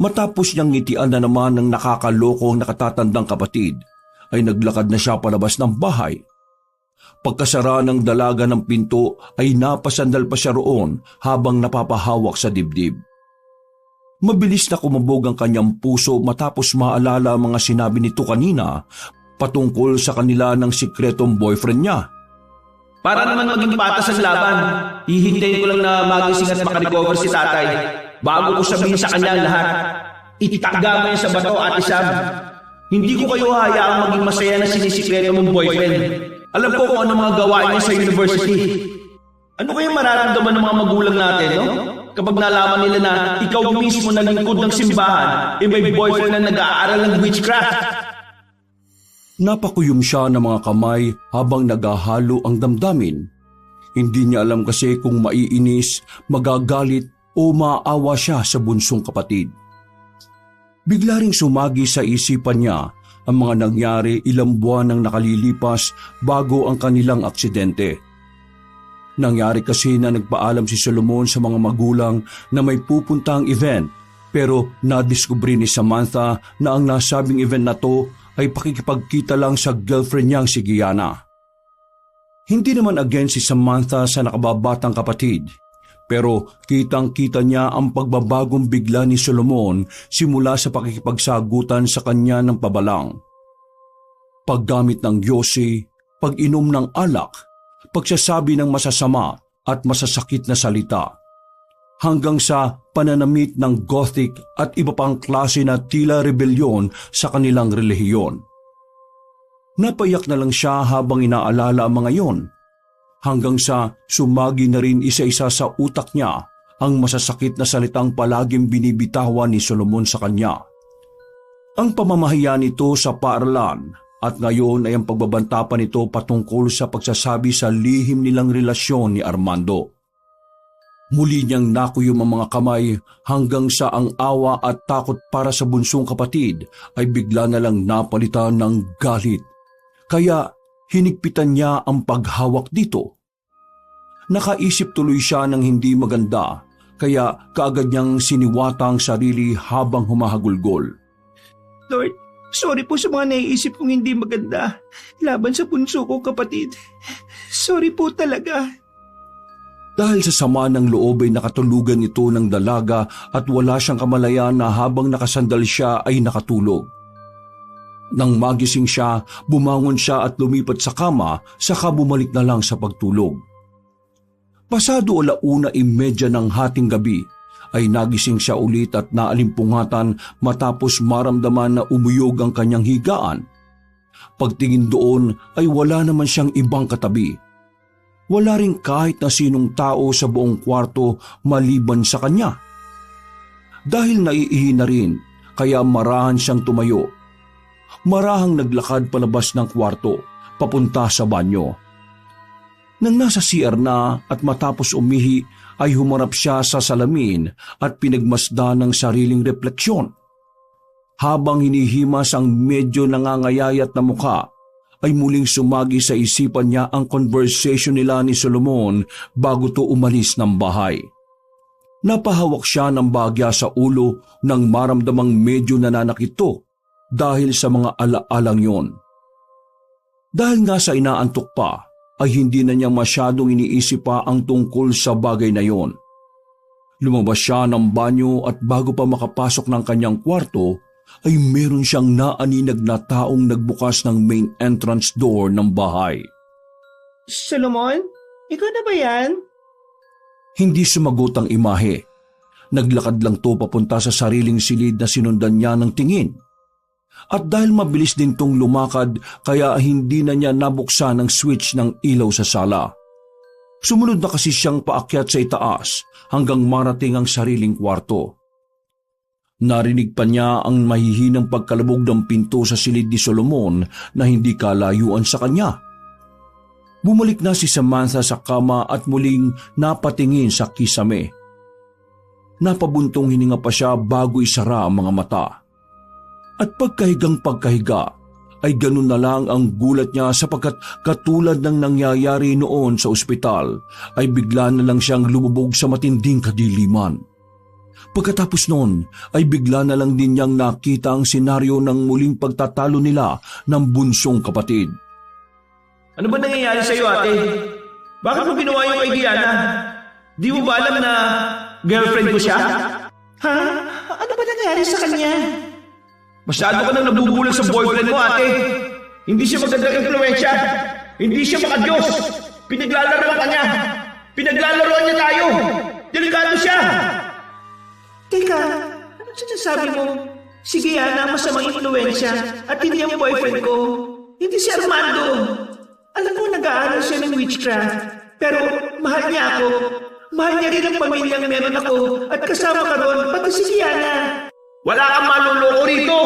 Matapos niyang ngitian na naman ng nakakalokong nakatatandang kapatid, ay naglakad na siya palabas ng bahay. Pagkasara ng dalaga ng pinto ay napasandal pa siya roon habang napapahawak sa dibdib. Mabilis na kumabog ang kanyang puso matapos maalala ang mga sinabi nito kanina patungkol sa kanila ng sikretong boyfriend niya. Para naman maging patas ang laban, hihintayin ko lang na magising at makarecover si tatay bago ko sabihin sa kanya lahat. Itaga mo yan sa bato, Ate Sam. Hindi ko kayo hayaang maging masaya na sinisikreto mong boyfriend. Alam ko kung ano mga gawain niya sa university. Ano kayang mararamdaman ng mga magulang natin, no? Kapag nalaman nila na ikaw mismo na lingkod ng simbahan, may boyfriend na nag-aaral ng witchcraft. Napakuyom siya ng mga kamay habang nagahalo ang damdamin. Hindi niya alam kasi kung maiinis, magagalit o maawa siya sa bunsong kapatid. Bigla ring sumagi sa isipan niya ang mga nangyari ilang buwan nang nakalilipas bago ang kanilang aksidente. Nangyari kasi na nagpaalam si Solomon sa mga magulang na may pupuntang event pero nadiskubre ni Samantha na ang nasabing event na to ay pakikipagkita lang sa girlfriend niyang si Gianna. Hindi naman against si Samantha sa nakababatang kapatid, pero kitang-kita niya ang pagbabagong bigla ni Solomon simula sa pakikipagsagutan sa kanya ng pabalang. Paggamit ng yosi, pag-inom ng alak, pagsasabi ng masasama at masasakit na salita, hanggang sa pananamit ng Gothic at iba pang klase na tila rebelyon sa kanilang relihiyon. Napayak na lang siya habang inaalala ang mga yon, hanggang sa sumagi na rin isa-isa sa utak niya ang masasakit na salitang palaging binibitawan ni Solomon sa kanya. Ang pamamahiya nito sa paaralan at ngayon ay ang pagbabanta pa nito patungkol sa pagsasabi sa lihim nilang relasyon ni Armando. Muli niyang nakuyom ang mga kamay hanggang sa ang awa at takot para sa bunsong kapatid ay bigla na lang napalitan ng galit. Kaya hinigpitan niya ang paghawak dito. Nakaisip tuloy siya ng hindi maganda, kaya kaagad niyang siniwata ang sarili habang humahagulgol. Lord, sorry po sa mga naiisip kong hindi maganda laban sa bunso ko, kapatid. Sorry po talaga. Dahil sa sama ng loob ay nakatulugan ito ng dalaga at wala siyang kamalayan na habang nakasandal siya ay nakatulog. Nang magising siya, bumangon siya at lumipat sa kama, saka bumalik na lang sa pagtulog. Pasado 1:30 ng hating gabi, ay nagising siya ulit at naalimpungatan matapos maramdaman na umuyog ang kanyang higaan. Pagtingin doon ay wala naman siyang ibang katabi. Wala rin kahit na sinong tao sa buong kwarto maliban sa kanya. Dahil naiihi na rin, kaya marahan siyang tumayo. marahang naglakad palabas ng kwarto, papunta sa banyo. Nang nasa CR na at matapos umihi ay humarap siya sa salamin at pinagmasda ng sariling refleksyon. Habang hinihimas ang medyo nangangayayat na mukha, ay muling sumagi sa isipan niya ang conversation nila ni Solomon bago to umalis ng bahay. Napahawak siya ng bagya sa ulo nang maramdamang medyo nananakit ito dahil sa mga alaalang yon. Dahil nga sa inaantok pa, ay hindi na niya masyadong iniisip pa ang tungkol sa bagay na yon. Lumabas siya ng banyo at bago pa makapasok ng kanyang kwarto, ay meron siyang naaninag na taong nagbukas ng main entrance door ng bahay. Solomon, ikaw na ba yan? Hindi sumagot ang imahe. Naglakad lang to papunta sa sariling silid na sinundan niya ng tingin. At dahil mabilis din tong lumakad, kaya hindi na niya nabuksan ang switch ng ilaw sa sala. Sumunod na kasi siyang paakyat sa itaas hanggang marating ang sariling kwarto. Narinig pa niya ang mahihinang pagkalabog ng pinto sa silid ni Solomon na hindi kalayuan sa kanya. Bumalik na si Samantha sa kama at muling napatingin sa kisame. Napabuntong hininga pa siya bago isara ang mga mata. At pagkahigang pagkahiga ay ganun na lang ang gulat niya sapagkat katulad ng nangyayari noon sa ospital ay bigla na lang siyang lumubog sa matinding kadiliman. Pagkatapos noon ay bigla na lang din niyang nakita ang senaryo ng muling pagtatalo nila ng bunsong kapatid. Ano ba nangyayari sa'yo, ate? Bakit mo ginawa yung kay Diana? Di mo ba alam na girlfriend ko siya? Ha? Ano ba nangyari sa kanya? Masyado ka nang nabubulan sa boyfriend mo, ate. Hindi siya magandang impluwensya. Hindi siya makadiyos. Pinaglalaroan ka niya. Pinaglalaroan niya tayo. Delikado siya. Teka, ano sinasabi mo? Sige yan ang masamang impluensya at hindi ang boyfriend ko. Hindi si Armando. Alam ko nag-aaral siya ng witchcraft. Pero mahal niya ako. Mahal niya rin ang pamilyang meron ako at kasama ka ron, pati si Diana. Wala kang manloloko rito.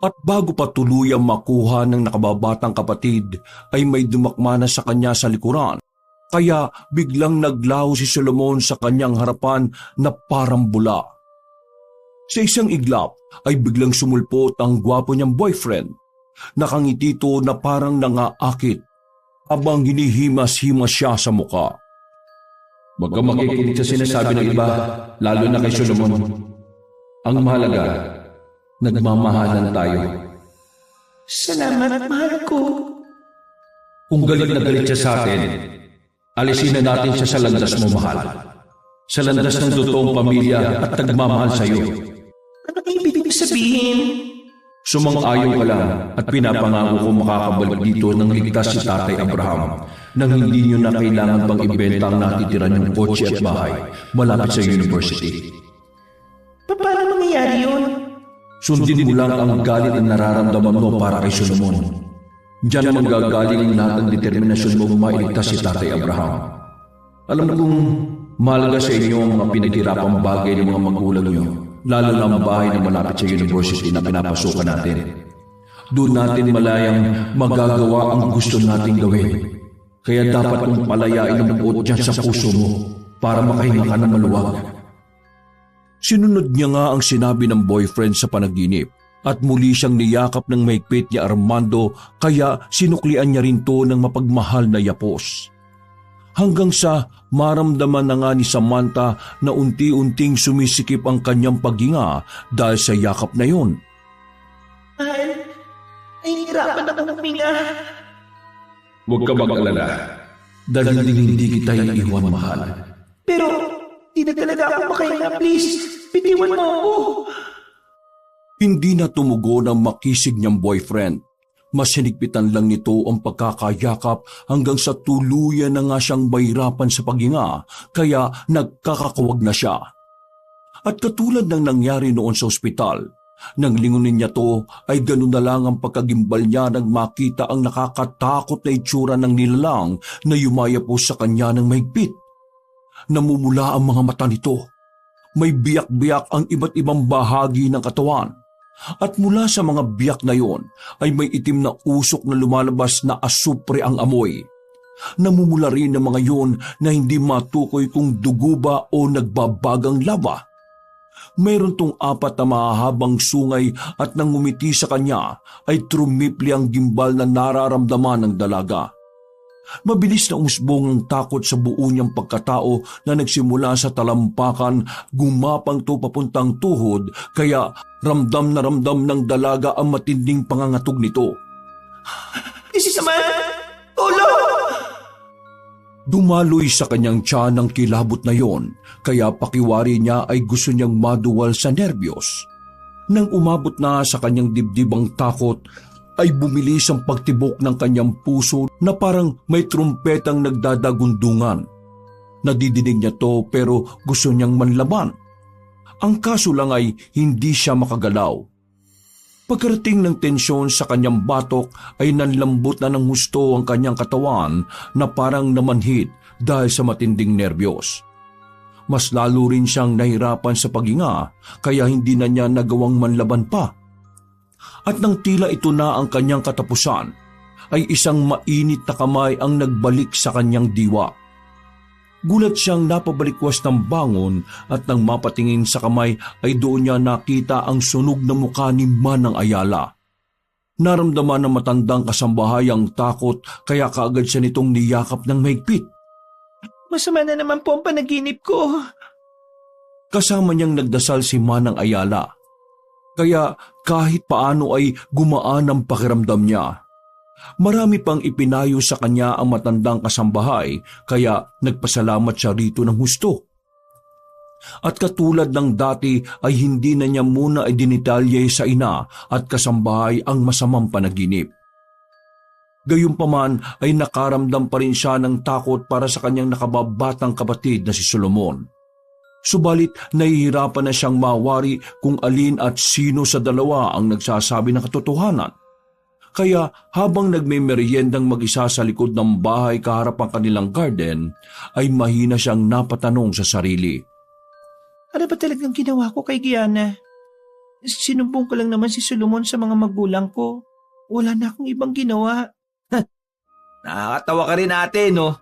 At bago pa tuluyang makuha ng nakababatang kapatid ay may dumakma na sa kanya sa likuran. Kaya biglang naglaho si Solomon sa kanyang harapan na parang bula. Sa isang iglap ay biglang sumulpot ang gwapo niyang boyfriend. Nakangiti ito na parang nangaakit habang hinihimas-himas siya sa muka. Huwag kang makikinig sa sinasabi ng iba, lalo na kay Solomon. Ang mahalaga, nagmamahalan tayo. Salamat, mahal ko. Kung galit na galit siya sa atin, alisin na natin siya sa landas mo, mahal. Sa landas ng totoong pamilya at nagmamahal sa iyo. Ano ibig sabihin? Sumang-ayon ka lang at pinapangako ko makakabalik dito ng ligtas si Tatay Abraham nang hindi niyo na kailangan pang ibenta ang natitira niyong kotse at bahay malapit sa university. Paano mangyayari yun? Sundin mo lang ang galit na nararamdaman mo para kay Solomon. Diyan manggagaling lahat ng determinasyon mo mailigtas si Tatay Abraham. Alam kong mahalaga sa inyo ang mga pinaghirapang bagay ng mga magulang niyo, lalo na ang bahay na malapit sa university na pinapasukan natin. Doon natin malayang magagawa ang gusto nating gawin. Kaya dapat mong palayain ang buot dyan sa puso mo para makahinga ka ng maluwag. Sinunod niya nga ang sinabi ng boyfriend sa panaginip at muli siyang niyakap ng mahigpit ni Armando kaya sinuklian niya rin to ng mapagmahal na yapos. Hanggang sa maramdaman na nga ni Samantha na unti-unting sumisikip ang kanyang paghinga dahil sa yakap na yun. Mahal, nahihirapan akong huminga. Huwag ka mag-alala dahil hindi kita iiwan, mahal. Pero, di na talaga ako makahinga, please. Bitiwan mo ako. Hindi na tumugon ang makisig niyang boyfriend. Mas hinigpitan lang nito ang pagkakayakap hanggang sa tuluyan na nga siyang mahirapan sa paghinga, kaya nagkakakawag na siya. At katulad ng nangyari noon sa ospital, nang lingunin niya to ay ganun na lang ang pagkagimbal niya nang makita ang nakakatakot na itsura ng nilalang na yumayapos sa kanya ng mahigpit. Namumula ang mga mata nito. May biyak-biyak ang iba't ibang bahagi ng katawan. At mula sa mga biyak na yon ay may itim na usok na lumalabas na asupre ang amoy. Namumula rin ng mga yon na hindi matukoy kung dugo ba o nagbabagang lava. Mayroon tong 4 na mahahabang sungay at nang ngumiti sa kanya ay trumipli ang gimbal na nararamdaman ng dalaga. Mabilis na umusbong ang takot sa buo niyang pagkatao na nagsimula sa talampakan, gumapang to papuntang tuhod, kaya ramdam na ramdam ng dalaga ang matinding pangangatog nito. Isis naman! Tulong! Dumaloy sa kanyang tiyan ang kilabot na yon, kaya pakiwari niya ay gusto niyang maduwal sa nerbiyos. Nang umabot na sa kanyang dibdib ang takot, ay bumilis ang pagtibok ng kanyang puso na parang may trumpetang nagdadagundungan. Nadidinig niya to pero gusto niyang manlaban. Ang kaso lang ay hindi siya makagalaw. Pagkarating ng tensyon sa kanyang batok ay nanlambot na ng husto ang kanyang katawan na parang namanhid dahil sa matinding nerbiyos. Mas lalo rin siyang nahirapan sa paghinga kaya hindi na niya nagawang manlaban pa. At nang tila ito na ang kanyang katapusan, ay isang mainit na kamay ang nagbalik sa kanyang diwa. Gulat siyang napabalikwas ng bangon at nang mapatingin sa kamay ay doon niya nakita ang sunog na mukha ni Manang Ayala. Naramdaman ng matandang kasambahay ang takot kaya kaagad siya nitong niyakap ng mahigpit. Masama na naman po ang panaginip ko. Kasama niyang nagdasal si Manang Ayala. Kaya kahit paano ay gumaan ang pakiramdam niya. Marami pang ipinayo sa kanya ang matandang kasambahay kaya nagpasalamat siya rito ng husto. At katulad ng dati ay hindi na niya muna idinitalye sa ina at kasambahay ang masamang panaginip. Gayunpaman ay nakaramdam pa rin siya ng takot para sa kanyang nakababatang kapatid na si Solomon. Subalit nahihirapan na siyang mawari kung alin at sino sa dalawa ang nagsasabi ng katotohanan. Kaya habang nagmemeryendang mag-isa sa likod ng bahay kaharap ang kanilang garden, ay mahina siyang napatanong sa sarili. Ano ba talagang ginawa ko kay Gianna? Sinumbong ko lang naman si Solomon sa mga magulang ko. Wala na akong ibang ginawa. Nakakatawa ka rin ate, no?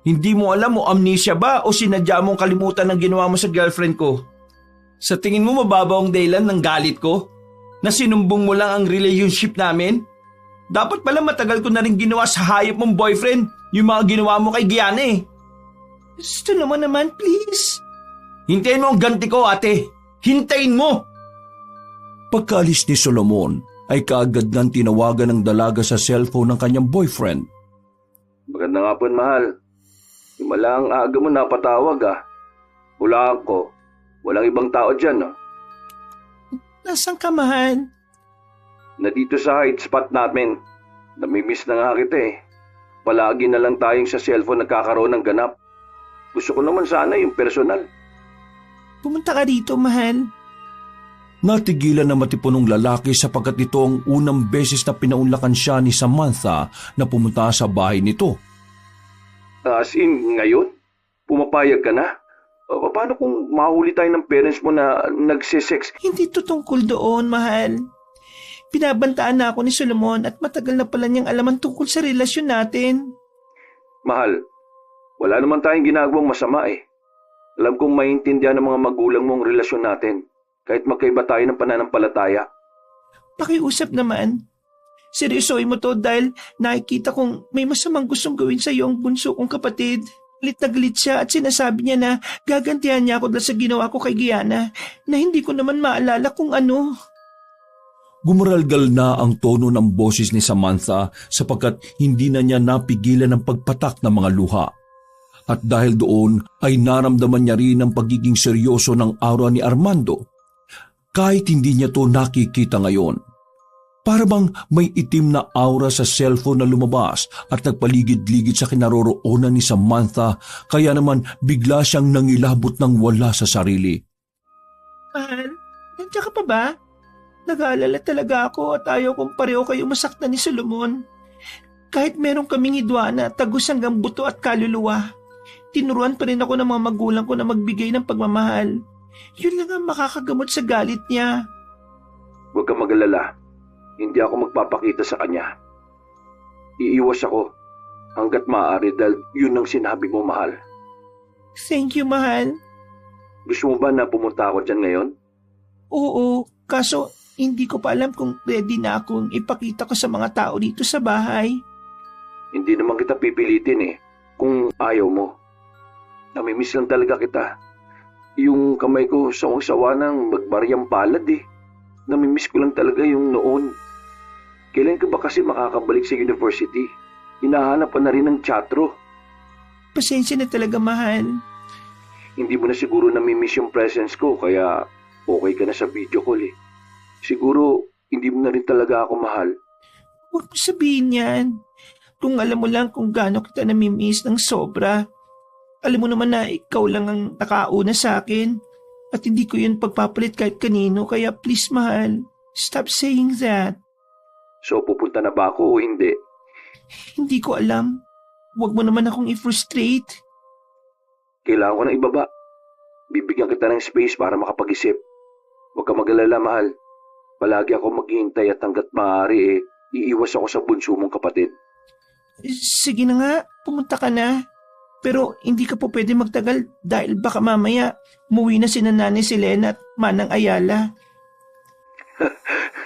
Hindi mo alam mo amnesia ba o sinadya mong kalimutan ng ginawa mo sa girlfriend ko? Sa tingin mo mababaw ang dahilan ng galit ko? Na sinumbong mo lang ang relationship namin? Dapat pala matagal ko na rin ginawa sa hayop mong boyfriend yung mga ginawa mo kay Gianna eh. Solomon naman, please. Hintayin mo ang ganti ko, ate. Hintayin mo! Pagkaalis ni Solomon, ay kaagad nang tinawagan ng dalaga sa cellphone ng kanyang boyfriend. Magandang hapon, mahal. Himala ang aga mo napatawag Hulaan ko. Walang ibang tao dyan, no? Nasaan ka, mahal? Na dito sa hide spot namin. Namimiss na nga kita eh. Palagi na lang tayong sa cellphone nagkakaroon ng ganap. Gusto ko naman sana yung personal. Pumunta ka dito, mahal. Natigilan na matipunong lalaki sapagkat ito ang unang beses na pinaunlakan siya ni Samantha na pumunta sa bahay nito. As in, ngayon? Pumapayag ka na? Paano kung mahuli tayo ng parents mo na nagsisex? Hindi to tungkol doon, mahal. Binabantaan na ako ni Solomon at matagal na pala niyang alaman tungkol sa relasyon natin. Mahal, wala naman tayong ginagawang masama eh. Alam kong maintindihan ng mga magulang mong relasyon natin, kahit magkaiba tayo ng pananampalataya. Pakiusap naman. Seryosoy mo to dahil nakikita kong may masamang gustong gawin sa iyo ang bunso kong kapatid. Galit na galit siya at sinasabi niya na gagantihan niya ako dahil sa ginawa ko kay Gianna na hindi ko naman maalala kung ano. Gumuralgal na ang tono ng boses ni Samantha sapagkat hindi na niya napigilan ang pagpatak ng mga luha. At dahil doon ay naramdaman niya rin ang pagiging seryoso ng aura ni Armando. Kahit hindi niya to nakikita ngayon. Para bang may itim na aura sa cellphone na lumabas at nagpaligid-ligid sa kinaroroonan ni Samantha kaya naman bigla siyang nangilabot ng wala sa sarili. Mahal, nandiyan ka pa ba? Nag-aalala talaga ako at ayaw kong pareho kayo masaktan ni Solomon. Kahit meron kaming hidwana, tagos hanggang buto at kaluluwa, tinuruan pa rin ako ng mga magulang ko na magbigay ng pagmamahal. Yun lang ang makakagamot sa galit niya. Huwag kang mag-alala. Hindi ako magpapakita sa kanya. Iiwas ako hanggat maaari dahil yun ang sinabi mo, mahal. Thank you, mahal. Gusto mo ba na pumunta ako dyan ngayon? Oo, kaso hindi ko pa alam kung ready na akong ipakita ko sa mga tao dito sa bahay. Hindi naman kita pipilitin kung ayaw mo. Namimiss lang talaga kita. Yung kamay ko sawang-sawa ng magbaryang palad Namimiss ko lang talaga yung noon. Kailan ka ba kasi makakabalik sa university? Hinahanap pa na rin ng teatro. Pasensya na talaga, mahal. Hindi mo na siguro namimiss yung presence ko kaya okay ka na sa video call Siguro hindi mo na rin talaga ako mahal. Huwag mo sabihin yan. Kung alam mo lang kung gaano kita namimiss ng sobra. Alam mo naman na ikaw lang ang nakauna sa akin. At hindi ko yun pagpapalit kahit kanino. Kaya please, mahal, stop saying that. So pupunta na ba ako o hindi? Hindi ko alam. Huwag mo naman akong i-frustrate. Kailangan ko ng ibaba. Bibigyan kita ng space para makapag-isip. Huwag ka mag-alala, mahal. Palagi ako maghihintay at hanggat maaari iiwas ako sa bunso mong kapatid. Sige na nga, pumunta ka na. Pero hindi ka po pwede magtagal dahil baka mamaya umuwi na si Nanay Selena at Manang Ayala.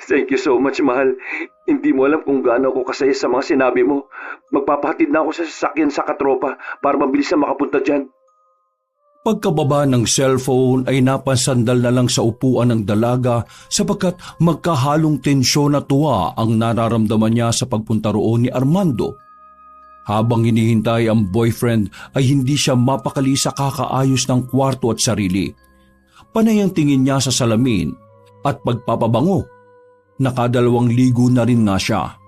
Thank you so much, mahal. Hindi mo alam kung gaano ako kasaya sa mga sinabi mo. Magpapahatid na ako sa sasakyan sa katropa para mabilis na makapunta dyan. Pagkababa ng cellphone ay napasandal na lang sa upuan ng dalaga sapagkat magkahalong tensyon at tuwa ang nararamdaman niya sa pagpunta roon ni Armando. Habang hinihintay ang boyfriend ay hindi siya mapakali sa kakaayos ng kwarto at sarili. Panay ang tingin niya sa salamin at pagpapabango. Nakadalawang ligo na rin nga siya.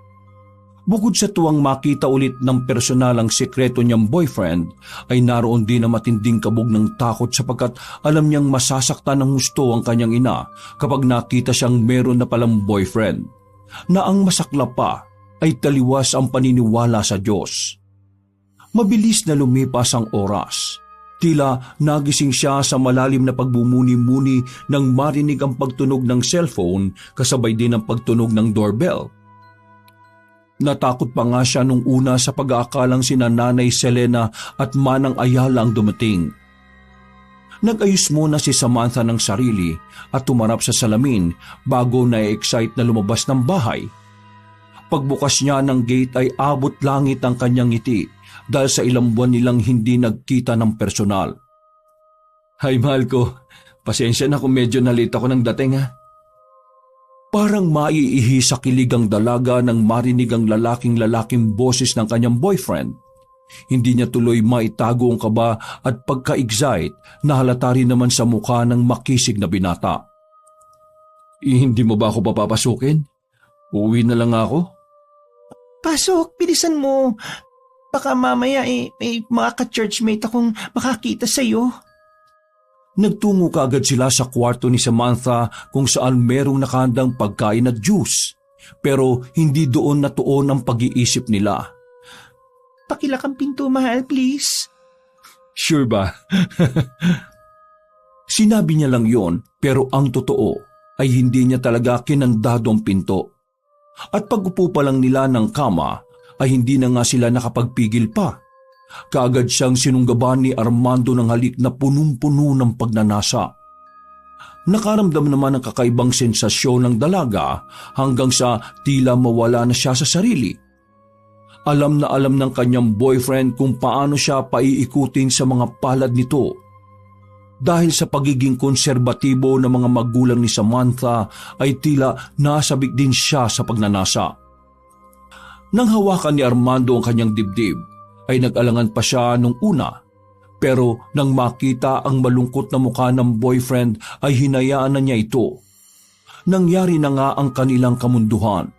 Bukod sa tuwang makita ulit ng personalang sekreto niyang boyfriend, ay naroon din ang matinding kabog ng takot sapagkat alam niyang masasaktan ng husto ang kanyang ina kapag nakita siyang meron na palang boyfriend, na ang masaklap pa ay taliwas ang paniniwala sa Diyos. Mabilis na lumipas ang oras. Tila nagising siya sa malalim na pagbumuni-muni nang marinig ang pagtunog ng cellphone kasabay din ang pagtunog ng doorbell. Natakot pa nga siya nung una sa pag-aakalang sina Nanay Selena at Manang Ayala ang dumating. Nag-ayos muna si Samantha ng sarili at tumarap sa salamin bago na-excite na lumabas ng bahay. Pagbukas niya ng gate ay abot langit ang kanyang ngiti dahil sa ilang buwan nilang hindi nagkita ng personal. Hay mahal ko, pasensya na kung medyo nalita ko ng dating ha. Parang maiihi sa kilig ang dalaga nang marinig ang lalaking boses ng kanyang boyfriend. Hindi niya tuloy maitago ang kaba at pagka-excite na halata rin naman sa mukha ng makisig na binata. Hindi mo ba ako papapasukin? Uuwi na lang ako? Pasok, bilisan mo. Baka mamaya may mga ka-churchmate akong makakita sa'yo. Nagtungo kaagad sila sa kwarto ni Samantha kung saan merong nakahandang pagkain at juice. Pero hindi doon natuon ang pag-iisip nila. Pakilak ang pinto, mahal, please. Sure ba? Sinabi niya lang yon, pero ang totoo ay hindi niya talaga kinandado ang pinto. At pag-upo pa lang nila ng kama ay hindi na nga sila nakapagpigil pa. Kaagad siyang sinunggaban ni Armando ng halik na punong-puno ng pagnanasa. Nakaramdam naman ng kakaibang sensasyon ng dalaga hanggang sa tila mawala na siya sa sarili. Alam na alam ng kanyang boyfriend kung paano siya paiikutin sa mga palad nito. Dahil sa pagiging konserbatibo ng mga magulang ni Samantha ay tila nasabik din siya sa pagnanasa. Nang hawakan ni Armando ang kanyang dibdib, ay nag-alangan pa siya nung una. Pero nang makita ang malungkot na mukha ng boyfriend ay hinayaan na niya ito. Nangyari na nga ang kanilang kamunduhan.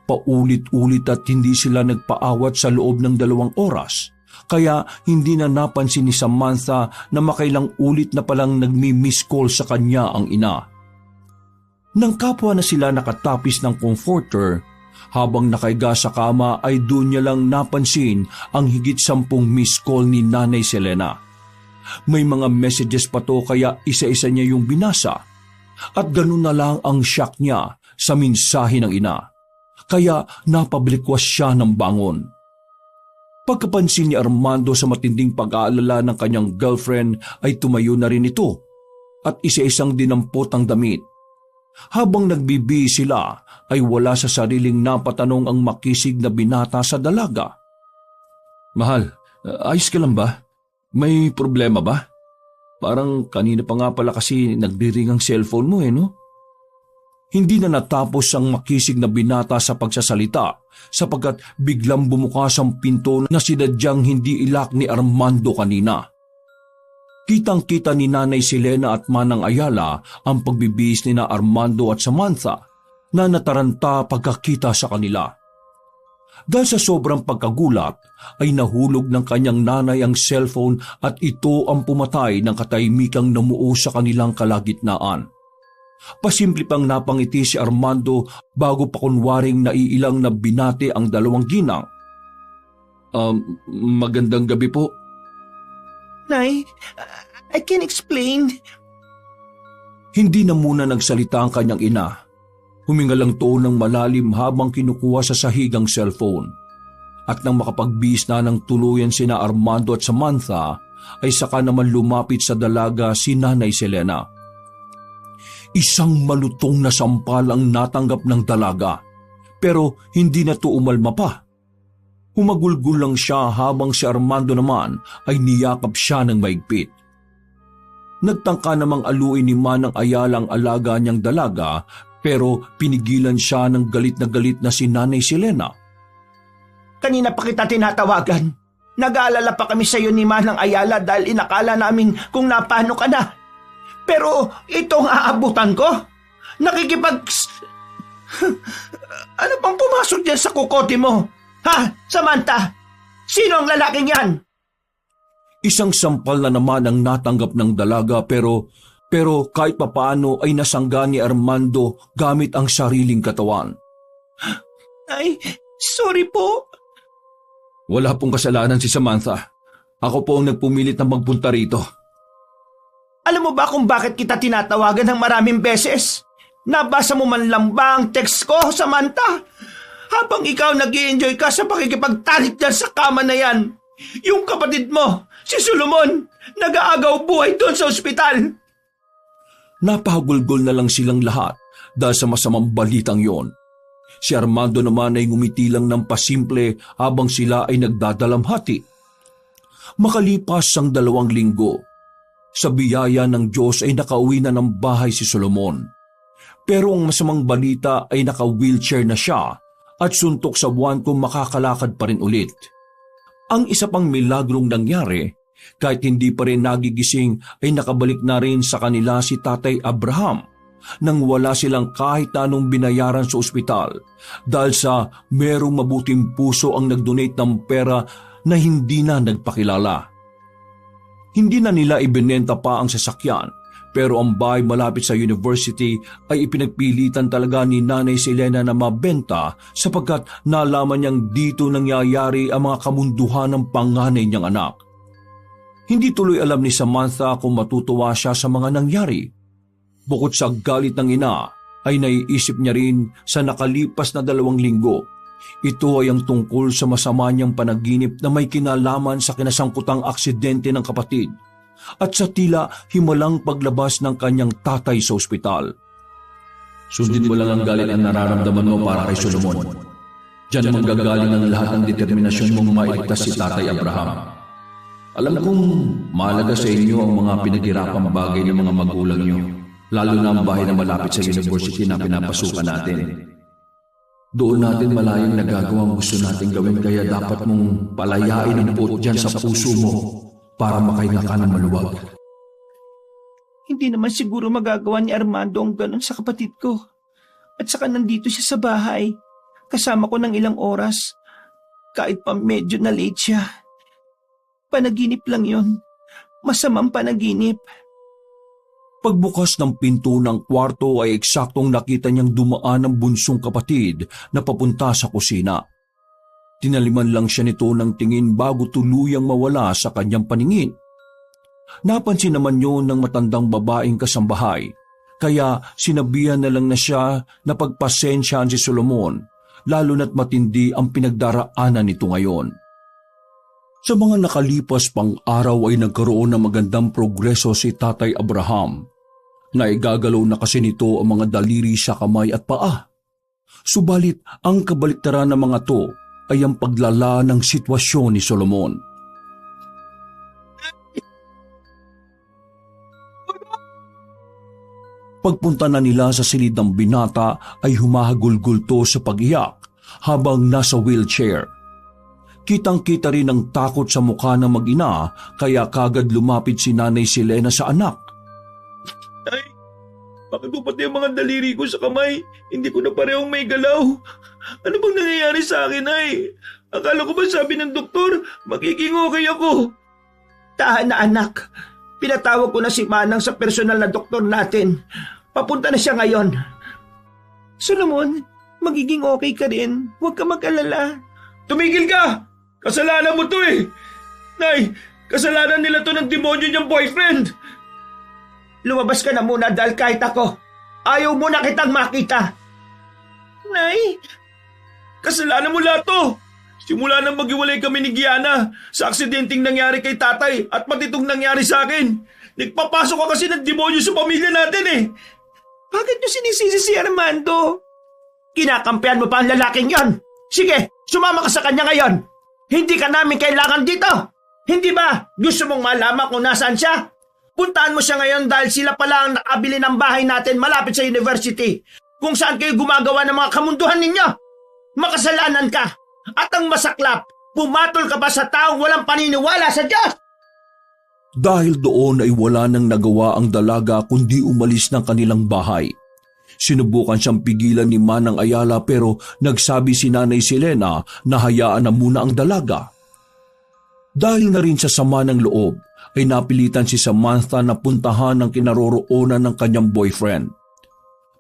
Paulit-ulit at hindi sila nagpaawat sa loob ng 2 oras. Kaya hindi na napansin ni Samantha na makailang ulit na palang nagmi-miss call sa kanya ang ina. Nang kapwa na sila nakatapis ng comforter, habang nakaiga sa kama ay doon niya lang napansin ang higit 10 miss call ni Nanay Selena. May mga messages pa to kaya isa-isa niya yung binasa. At ganun na lang ang shock niya sa mensahe ng ina, kaya napablikwas siya ng bangon. Pagkapansin ni Armando sa matinding pag-aalala ng kanyang girlfriend ay tumayo na rin ito at isa-isang dinampot ang damit. Habang nagbibihis sila ay wala sa sariling napatanong ang makisig na binata sa dalaga. Mahal, ayos ka lang ba? May problema ba? Parang kanina pa nga pala kasi nagdiring ang cellphone mo no? Hindi na natapos ang makisig na binata sa pagsasalita sapagkat biglang bumukas ang pinto na sinadyang hindi ilak ni Armando kanina. Kitang-kita ni Nanay Selena at Manang Ayala ang pagbibihis ni na Armando at Samantha na nataranta pagkakita sa kanila. Dahil sa sobrang pagkagulat ay nahulog ng kanyang nanay ang cellphone at ito ang pumatay ng katahimikang namuo sa kanilang kalagitnaan. Pasimple pang napangiti si Armando bago pa kunwaring naiilang na binati ang dalawang ginang. Magandang gabi po. Nay, I can explain. Hindi na muna nagsalita ang kanyang ina. Huminga lang to ng malalim habang kinukuha sa sahig ang cellphone. At nang makapagbihis na ng tuluyan sina Armando at Samantha, ay saka naman lumapit sa dalaga si Nanay Selena. Isang malutong na sampal ang natanggap ng dalaga, pero hindi na to umalma pa. Humagulgul lang siya habang si Armando naman ay niyakap siya ng maigpit. Nagtangka namang aluin ni Manang Ayala ang alaga niyang dalaga, pero pinigilan siya ng galit na si Nanay Selena. Kanina pa kita tinatawagan. Nag-aalala pa kami sa iyo ni Manang Ayala dahil inakala namin kung napano ka na. Pero itong aabutan ko, Ano bang pumasok dyan sa kukote mo? Ha, Samantha? Sino ang lalaking yan? Isang sampal na naman ang natanggap ng dalaga pero kahit papaano ay nasangga ni Armando gamit ang sariling katawan. Ay, sorry po. Wala pong kasalanan si Samantha. Ako po ang nagpumilit na magpunta rito. Alam mo ba kung bakit kita tinatawagan ng maraming beses? Nabasa mo man lang ba ang text ko, Samantha? Habang ikaw nag-i-enjoy ka sa pakikipagtarik dyan sa kama na yan, yung kapatid mo, si Solomon, nag-aagaw buhay doon sa ospital. Napahagulgol na lang silang lahat dahil sa masamang balitang yon. Si Armando naman ay ngumiti lang ng pasimple habang sila ay nagdadalamhati. Makalipas ang 2 linggo, sa biyaya ng Diyos ay nakauwi na ng bahay si Solomon. Pero ang masamang balita ay naka-wheelchair na siya at suntok sa buwan kung makakalakad pa rin ulit. Ang isa pang milagrong nangyari, kahit hindi pa rin nagigising ay nakabalik na rin sa kanila si Tatay Abraham nang wala silang kahit anong binayaran sa ospital dahil sa merong mabuting puso ang nag-donate ng pera na hindi na nagpakilala. Hindi na nila ibinenta pa ang sasakyan pero ang bahay malapit sa university ay ipinagpilitan talaga ni Nanay Selena na mabenta sapagkat nalaman niyang dito nangyayari ang mga kamunduhan ng panganay niyang anak. Hindi tuloy alam ni Samantha kung matutuwa siya sa mga nangyari. Bukod sa galit ng ina, ay naiisip niya rin sa nakalipas na 2 linggo. Ito ay ang tungkol sa masama niyang panaginip na may kinalaman sa kinasangkutang aksidente ng kapatid at sa tila himalang paglabas ng kanyang tatay sa ospital. Sundin mo lang ang galit na nararamdaman mo para kay Solomon. Diyan manggagaling ang lahat ng determinasyon mong mailigtas si Tatay Abraham. Alam kong mahalaga sa inyo ang mga pinaghirapang bagay ng mga magulang niyo, lalo na ang bahay na malapit sa university na pinapasukan natin. Doon natin malayang nagagawa ang gusto natin gawin kaya dapat mong palayain ang puot dyan sa puso mo para makahinga ka ng maluwag. Hindi naman siguro magagawa ni Armando ang ganun sa kapatid ko. At saka nandito siya sa bahay. Kasama ko ng ilang oras. Kahit pa medyo na late siya. Panaginip lang yon. Masamang panaginip. Pagbukas ng pinto ng kwarto ay eksaktong nakita niyang dumaan ang bunsong kapatid na papunta sa kusina. Tinaliman lang siya nito ng tingin bago tuluyang mawala sa kanyang paningin. Napansin naman yun ng matandang babaeng kasambahay, kaya sinabihan na lang na siya na pagpasensyaan si Solomon, lalo na't matindi ang pinagdaraanan nito ngayon. Sa mga nakalipas pang araw ay nagkaroon ng magandang progreso si Tatay Abraham. Naigagalaw na kasi nito ang mga daliri sa kamay at paa. Subalit ang kabaliktaran ng mga to ay ang paglala ng sitwasyon ni Solomon. Pagpunta na nila sa silid ng binata ay humahagulgul to sa pag-iyak habang nasa wheelchair. Kitang-kita rin ang takot sa mukha ng mag-ina kaya kagad lumapit si Nanay Selena sa anak. Ay, bakit po pati ang mga daliri ko sa kamay? Hindi ko na parehong may galaw. Ano bang nangyayari sa akin, ay? Akala ko ba sabi ng doktor, magiging okay ako? Tahan na anak. Pinatawag ko na si Manang sa personal na doktor natin. Papunta na siya ngayon. Solomon, magiging okay ka rin. Huwag ka mag-alala. Tumigil ka! Kasalanan mo to eh! Nay, kasalanan nila to ng demonyo niyang boyfriend! Lumabas ka na muna dahil kahit ako, ayaw mo na kitang makita. Nay, Kasalanan mo lahat to! Simula nang maghiwalay kami ni Gianna sa aksidenteng nangyari kay tatay at pati itong nangyari sa akin. Nagpapasok ka kasi ng demonyo sa pamilya natin eh. bakit niyo sinisisi si Armando? Kinakampihan mo pa ang lalaking yon. Sige, sumama ka sa kanya ngayon. Hindi ka namin kailangan dito. Hindi ba gusto mong malaman kung nasaan siya? Puntaan mo siya ngayon dahil sila pala ang nakabili ng bahay natin malapit sa university. Kung saan kayo gumagawa ng mga kamunduhan ninyo. Makasalanan ka. At ang masaklap, pumatol ka ba sa taong walang paniniwala sa Diyos? Dahil doon ay wala nang nagawa ang dalaga kundi umalis ng kanilang bahay. Sinubukan siyang pigilan ni Manang Ayala pero nagsabi si Nanay Selena na hayaan na muna ang dalaga. Dahil na rin sa sama ng loob, ay napilitan si Samantha na puntahan ang kinaroroonan ng kanyang boyfriend.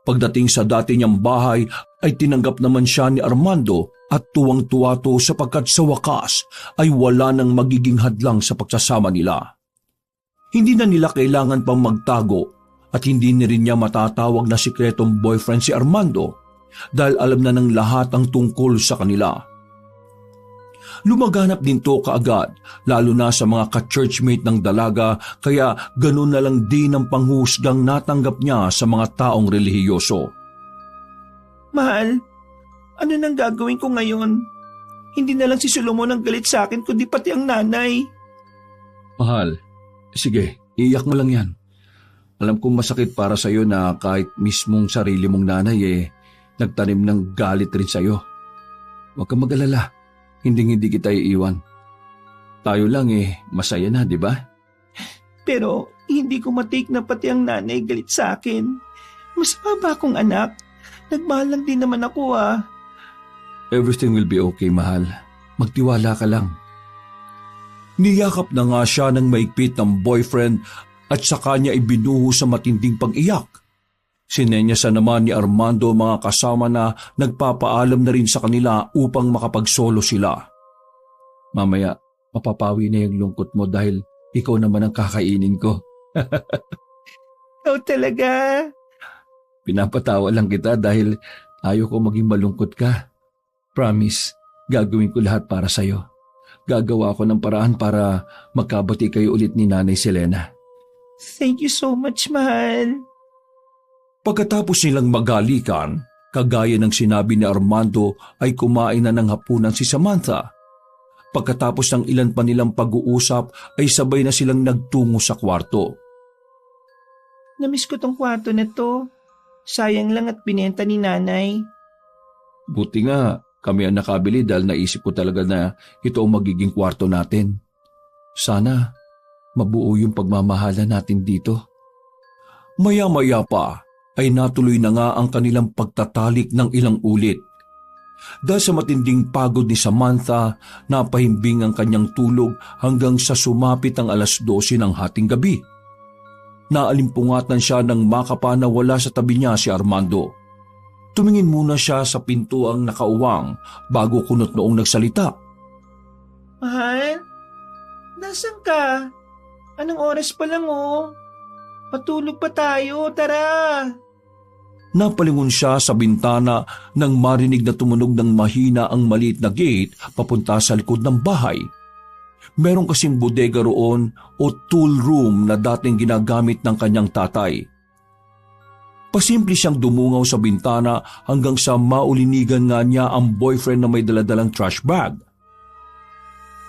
Pagdating sa dati niyang bahay ay tinanggap naman siya ni Armando at tuwang-tuwa to sapagkat sa wakas ay wala nang magiging hadlang sa pagsasama nila. Hindi na nila kailangan pang magtago at hindi na rin niya matatawag na sikretong boyfriend si Armando dahil alam na ng lahat ang tungkol sa kanila. Lumaganap din to kaagad lalo na sa mga ka-churchmate ng dalaga kaya ganun na lang din ang panghusgang natanggap niya sa mga taong relihiyoso. Mahal, ano nang gagawin ko ngayon? Hindi na lang si Solomon ang galit sa akin kundi pati ang nanay. Mahal, sige, iyak mo lang yan. Alam kong masakit para sa'yo na kahit mismong sarili mong nanay nagtanim ng galit rin sa'yo. Huwag kang mag-alala, hindi kita iiwan. Tayo lang masaya na, di ba? Pero hindi ko matake na pati ang nanay galit sa akin. Masama ba akong anak? Nagmahal lang din naman ako Everything will be okay, mahal. Magtiwala ka lang. Niyakap na nga siya ng maigpit ng boyfriend at saka niya ibinuho sa matinding pag-iyak. Sinenyasan naman ni Armando mga kasama na nagpapaalam na rin sa kanila upang makapagsolo sila. Mamaya, mapapawi na yung lungkot mo dahil ikaw naman ang kakainin ko. Oh, talaga? Pinapatawa lang kita dahil ayaw ko maging malungkot ka. Promise, gagawin ko lahat para sa'yo. Gagawa ko ng paraan para magkabati kayo ulit ni Nanay Selena. Thank you so much, mahal. Pagkatapos nilang magalikan, kagaya ng sinabi ni Armando ay kumain na ng hapunan si Samantha. Pagkatapos ng ilan pa nilang pag-uusap ay sabay na silang nagtungo sa kwarto. Namiss ko tong kwarto na to. Sayang lang at binenta ni nanay. Buti nga, kami ang nakabili dahil naisip ko talaga na ito ang magiging kwarto natin. Sana mabuo yung pagmamahala natin dito. Maya-maya pa ay natuloy na nga ang kanilang pagtatalik ng ilang ulit. Dahil sa matinding pagod ni Samantha, napahimbing ang kanyang tulog hanggang sa sumapit ang 12:00 ng hating gabi. Naalimpungatan siya nang makapa na wala sa tabi niya si Armando. Tumingin muna siya sa pintuang nakauwang bago kunot noong nagsalita. Mahal? Nasaan ka? Anong oras pa lang Patulog pa tayo, tara! Napalingon siya sa bintana nang marinig na tumunog ng mahina ang maliit na gate papunta sa likod ng bahay. Meron kasing bodega roon o tool room na dating ginagamit ng kanyang tatay. Pasimple siyang dumungaw sa bintana hanggang sa maulinigan nga niya ang boyfriend na may daladalang trash bag.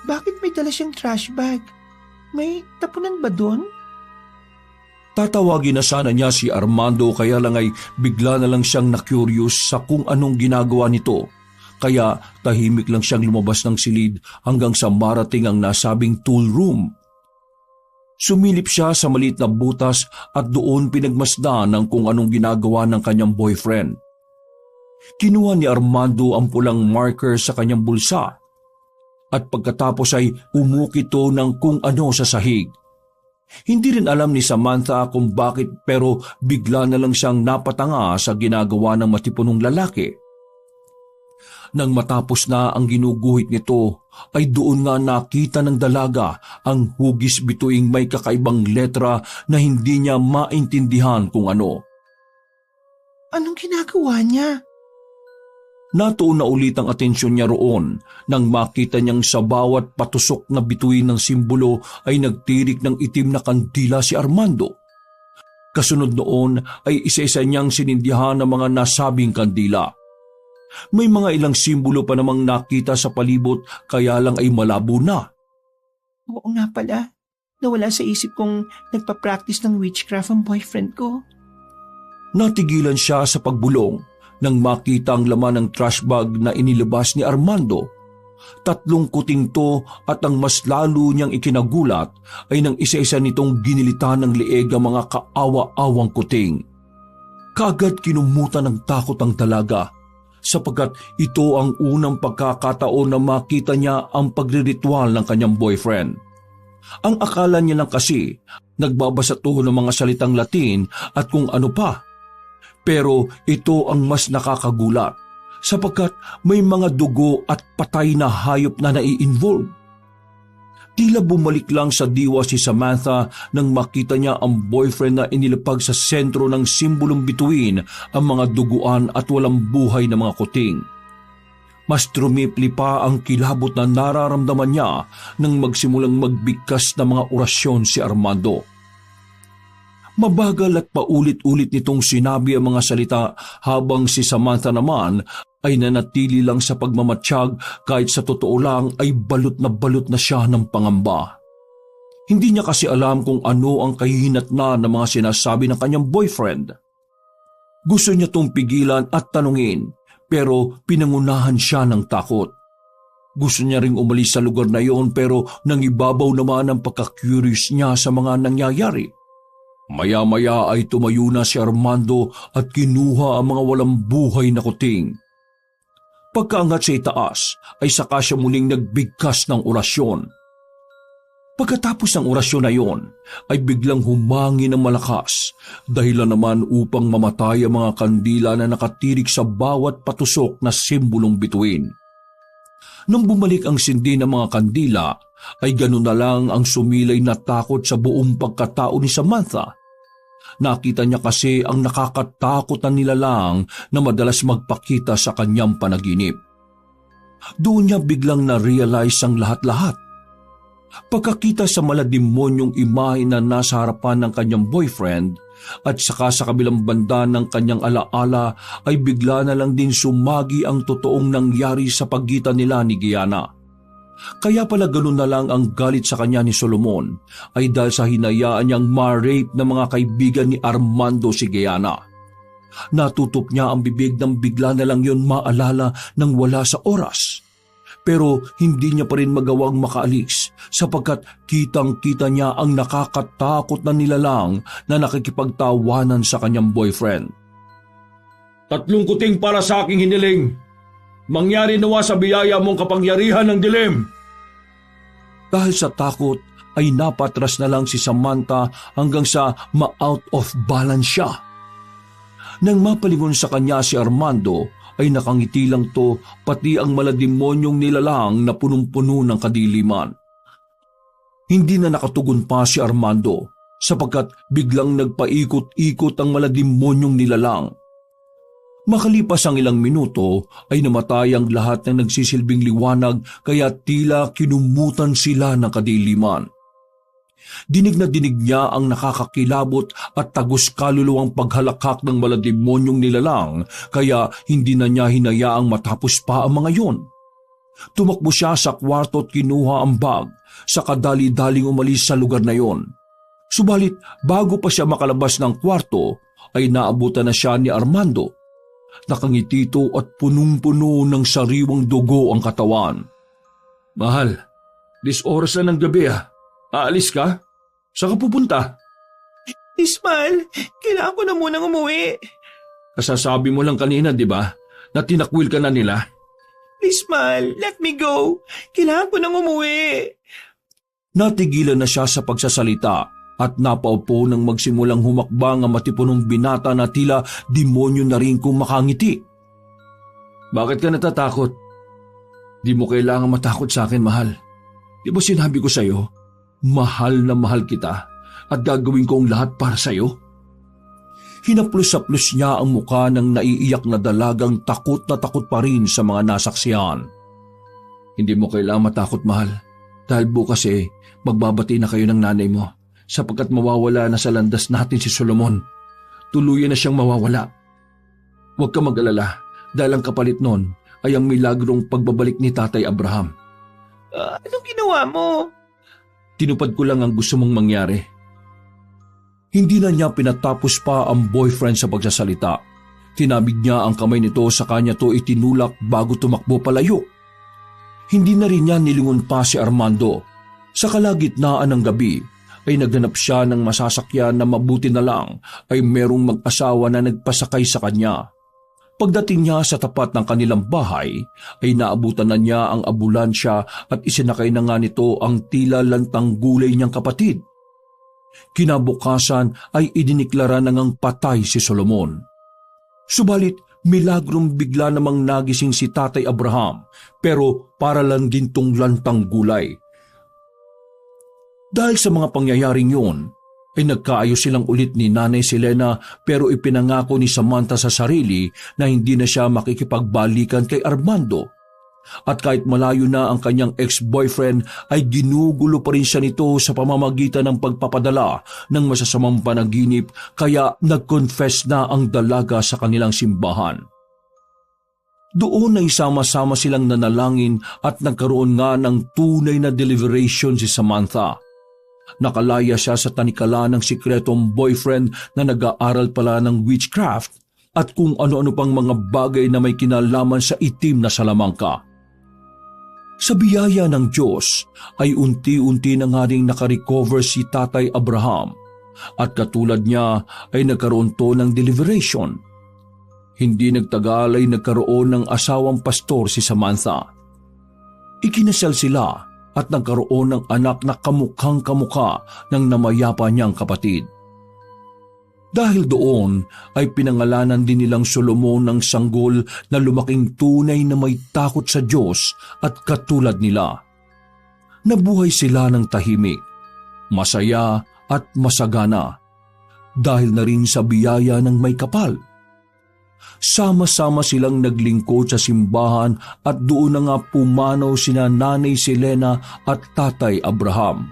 Bakit may dala siyang trash bag? May tapunan ba doon? Tatawagin na sana niya si Armando kaya lang ay bigla na lang siyang na-curious sa kung anong ginagawa nito. Kaya tahimik lang siyang lumabas ng silid hanggang sa marating ang nasabing tool room. Sumilip siya sa maliit na butas at doon pinagmasdan ng kung anong ginagawa ng kanyang boyfriend. Kinuha ni Armando ang pulang marker sa kanyang bulsa at pagkatapos ay umukito ng kung ano sa sahig. Hindi rin alam ni Samantha kung bakit pero bigla na lang siyang napatanga sa ginagawa ng matipunong lalaki. Nang matapos na ang ginuguhit nito ay doon nga nakita ng dalaga ang hugis bituing may kakaibang letra na hindi niya maintindihan kung ano. Anong ginagawa niya? Natuon na ulit ang atensyon niya roon nang makita niyang sa bawat patusok na bituin ng simbolo ay nagtirik ng itim na kandila si Armando. Kasunod noon ay isa-isa niyang sinindihan ng mga nasabing kandila. May mga ilang simbolo pa namang nakita sa palibot kaya lang ay malabo na. Oo nga pala, nawala sa isip kong nagpa-practice ng witchcraft ang boyfriend ko. Natigilan siya sa pagbulong nang makita ang laman ng trash bag na inilabas ni Armando. 3 kuting to at ang mas lalo niyang ikinagulat ay nang isa-isa nitong ginilitan ng leeg ang mga kaawa-awang kuting. Kaagad kinumutan ng takot ang dalaga sapagkat ito ang unang pagkakataon na makita niya ang pagriritual ng kanyang boyfriend. Ang akala niya lang kasi nagbabasa to ng mga salitang Latin at kung ano pa. Pero ito ang mas nakakagulat sapagkat may mga dugo at patay na hayop na nai-involve. Tila bumalik lang sa diwa si Samantha nang makita niya ang boyfriend na inilapag sa sentro ng simbolong bituin ang mga duguan at walang buhay na mga kuting. Mas trumipli pa ang kilabot na nararamdaman niya nang magsimulang magbigkas ng mga orasyon si Armando. Mabagal at paulit-ulit nitong sinabi ang mga salita habang si Samantha naman ay nanatili lang sa pagmamatsyag kahit sa totoo lang ay balot na siya ng pangamba. Hindi niya kasi alam kung ano ang kahihinatnan ng mga sinasabi ng kanyang boyfriend. Gusto niya tong pigilan at tanungin pero pinangunahan siya ng takot. Gusto niya ring umalis sa lugar na iyon pero nangibabaw naman ang pagka-curious niya sa mga nangyayari. Maya-maya ay tumayo na si Armando at kinuha ang mga walang buhay na kuting. Pagkaangat sa itaas ay saka siya muling nagbigkas ng orasyon. Pagkatapos ng orasyon na iyon ay biglang humangin ng malakas dahilan naman upang mamatay ang mga kandila na nakatirik sa bawat patusok na simbolong bituin. Nang bumalik ang sindi ng mga kandila ay ganun na lang ang sumilay na takot sa buong pagkatao ni Samantha. Nakita niya kasi ang nakakatakot na nilalang na madalas magpakita sa kanyang panaginip. Doon niya biglang na-realize ang lahat-lahat. Pagkakita sa malademonyong imahe na nasa harapan ng kanyang boyfriend at saka sa kabilang banda ng kanyang alaala ay bigla na lang din sumagi ang totoong nangyari sa pagitan nila ni Gianna. Kaya pala ganun na lang ang galit sa kanya ni Solomon ay dahil sa hinayaan niyang ma-rape ng mga kaibigan ni Armando si Gianna. Natutup niya ang bibig nang bigla na lang yun maalala nang wala sa oras. Pero hindi niya pa rin magawang makaalis sapagkat kitang-kita niya ang nakakatakot na nilalang na nakikipagtawanan sa kanyang boyfriend. 3 kuting para sa aking hiniling. Mangyari nawa sa biyaya mong kapangyarihan ng dilim. Dahil sa takot ay napatras na lang si Samantha hanggang sa ma-out of balance siya. Nang mapalingon sa kanya si Armando ay nakangiti lang to pati ang malademonyong nilalang na punong-puno ng kadiliman. Hindi na nakatugon pa si Armando sapagkat biglang nagpaikot-ikot ang malademonyong nilalang. Makalipas ang ilang minuto ay namatay ang lahat ng nagsisilbing liwanag kaya tila kinumutan sila ng kadiliman. Dinig na dinig niya ang nakakakilabot at tagus-kaluluwang paghalakhak ng malademonyong nilalang kaya hindi na niya hinayaang matapos pa ang mga yon. Tumakbo siya sa kwarto at kinuha ang bag, sa kadali-daling umalis sa lugar na yon. Subalit bago pa siya makalabas ng kwarto ay naabutan na siya ni Armando. Nakangitito at punong-puno ng sariwang dugo ang katawan. Mahal, oras na ng gabi Aalis ka? Saan ka pupunta? Ismael, kailangan ko na munang umuwi. Kasasabi mo lang kanina, di ba? Na tinakwil ka na nila. Ismael, let me go. Kailangan ko nang umuwi. Natigilan na siya sa pagsasalita at napaupo nang magsimulang humakbang ang matipunong binata na tila demonyo na rin kung makangiti. Bakit ka natatakot? Di mo kailangan matakot sa akin, mahal. Di ba sinabi ko sa'yo? Mahal na mahal kita at gagawin ko ang lahat para sa'yo. Hinaplos-saplos niya ang muka ng naiiyak na dalagang takot na takot pa rin sa mga nasaksihan. Hindi mo kailangan matakot, mahal. Dahil bukas magbabati na kayo ng nanay mo sapagkat mawawala na sa landas natin si Solomon. Tuluyan na siyang mawawala. Huwag ka mag-alala dahil ang kapalit nun ay ang milagrong pagbabalik ni Tatay Abraham. Anong ginawa mo? Tinupad ko lang ang gusto mong mangyari. Hindi na niya pinatapos pa ang boyfriend sa pagsasalita. Tinabig niya ang kamay nito sa kanya to itinulak bago tumakbo palayo. Hindi na rin niya nilingon pa si Armando. Sa kalagitnaan ng gabi ay naghanap siya ng masasakyan na mabuti na lang ay merong mag-asawa na nagpasakay sa kanya. Pagdating niya sa tapat ng kanilang bahay, ay naabutan na niya ang ambulansya at isinakay na nga nito ang tila lantang gulay niyang kapatid. Kinabukasan ay idiniklara na ngang patay si Solomon. Subalit, milagrong bigla namang nagising si Tatay Abraham, pero para lang din tong lantang gulay. Dahil sa mga pangyayaring yun, ay nagkaayos silang ulit ni Nanay Selena pero ipinangako ni Samantha sa sarili na hindi na siya makikipagbalikan kay Armando. At kahit malayo na ang kanyang ex-boyfriend ay ginugulo pa rin siya nito sa pamamagitan ng pagpapadala ng masasamang panaginip kaya nag-confess na ang dalaga sa kanilang simbahan. Doon ay sama-sama silang nanalangin at nagkaroon nga ng tunay na deliberation si Samantha. Nakalaya siya sa tanikala ng sikretong boyfriend na nag-aaral pala ng witchcraft at kung ano-ano pang mga bagay na may kinalaman sa itim na salamangka. Sa biyaya ng Diyos ay unti-unti na nga ring nakarecover si Tatay Abraham at katulad niya ay nagkaroon to ng deliberation. Hindi nagtagal ay nagkaroon ng asawang pastor si Samantha. Ikinasal sila at nagkaroon ng anak na kamukhang-kamukha ng namayapa niyang kapatid. Dahil doon ay pinangalanan din nilang Solomon ng sanggol na lumaking tunay na may takot sa Diyos at katulad nila. Nabuhay sila ng tahimik, masaya at masagana dahil na rin sa biyaya ng may kapal. Sama-sama silang naglingkod sa simbahan at doon na nga pumanaw sina Nanay Selena at Tatay Abraham.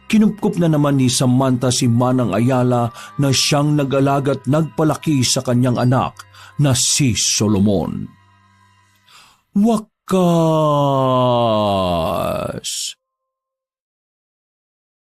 Kinupkup na naman ni Samantha si Manang Ayala na siyang nag-alaga at nagpalaki sa kanyang anak na si Solomon. Wakas!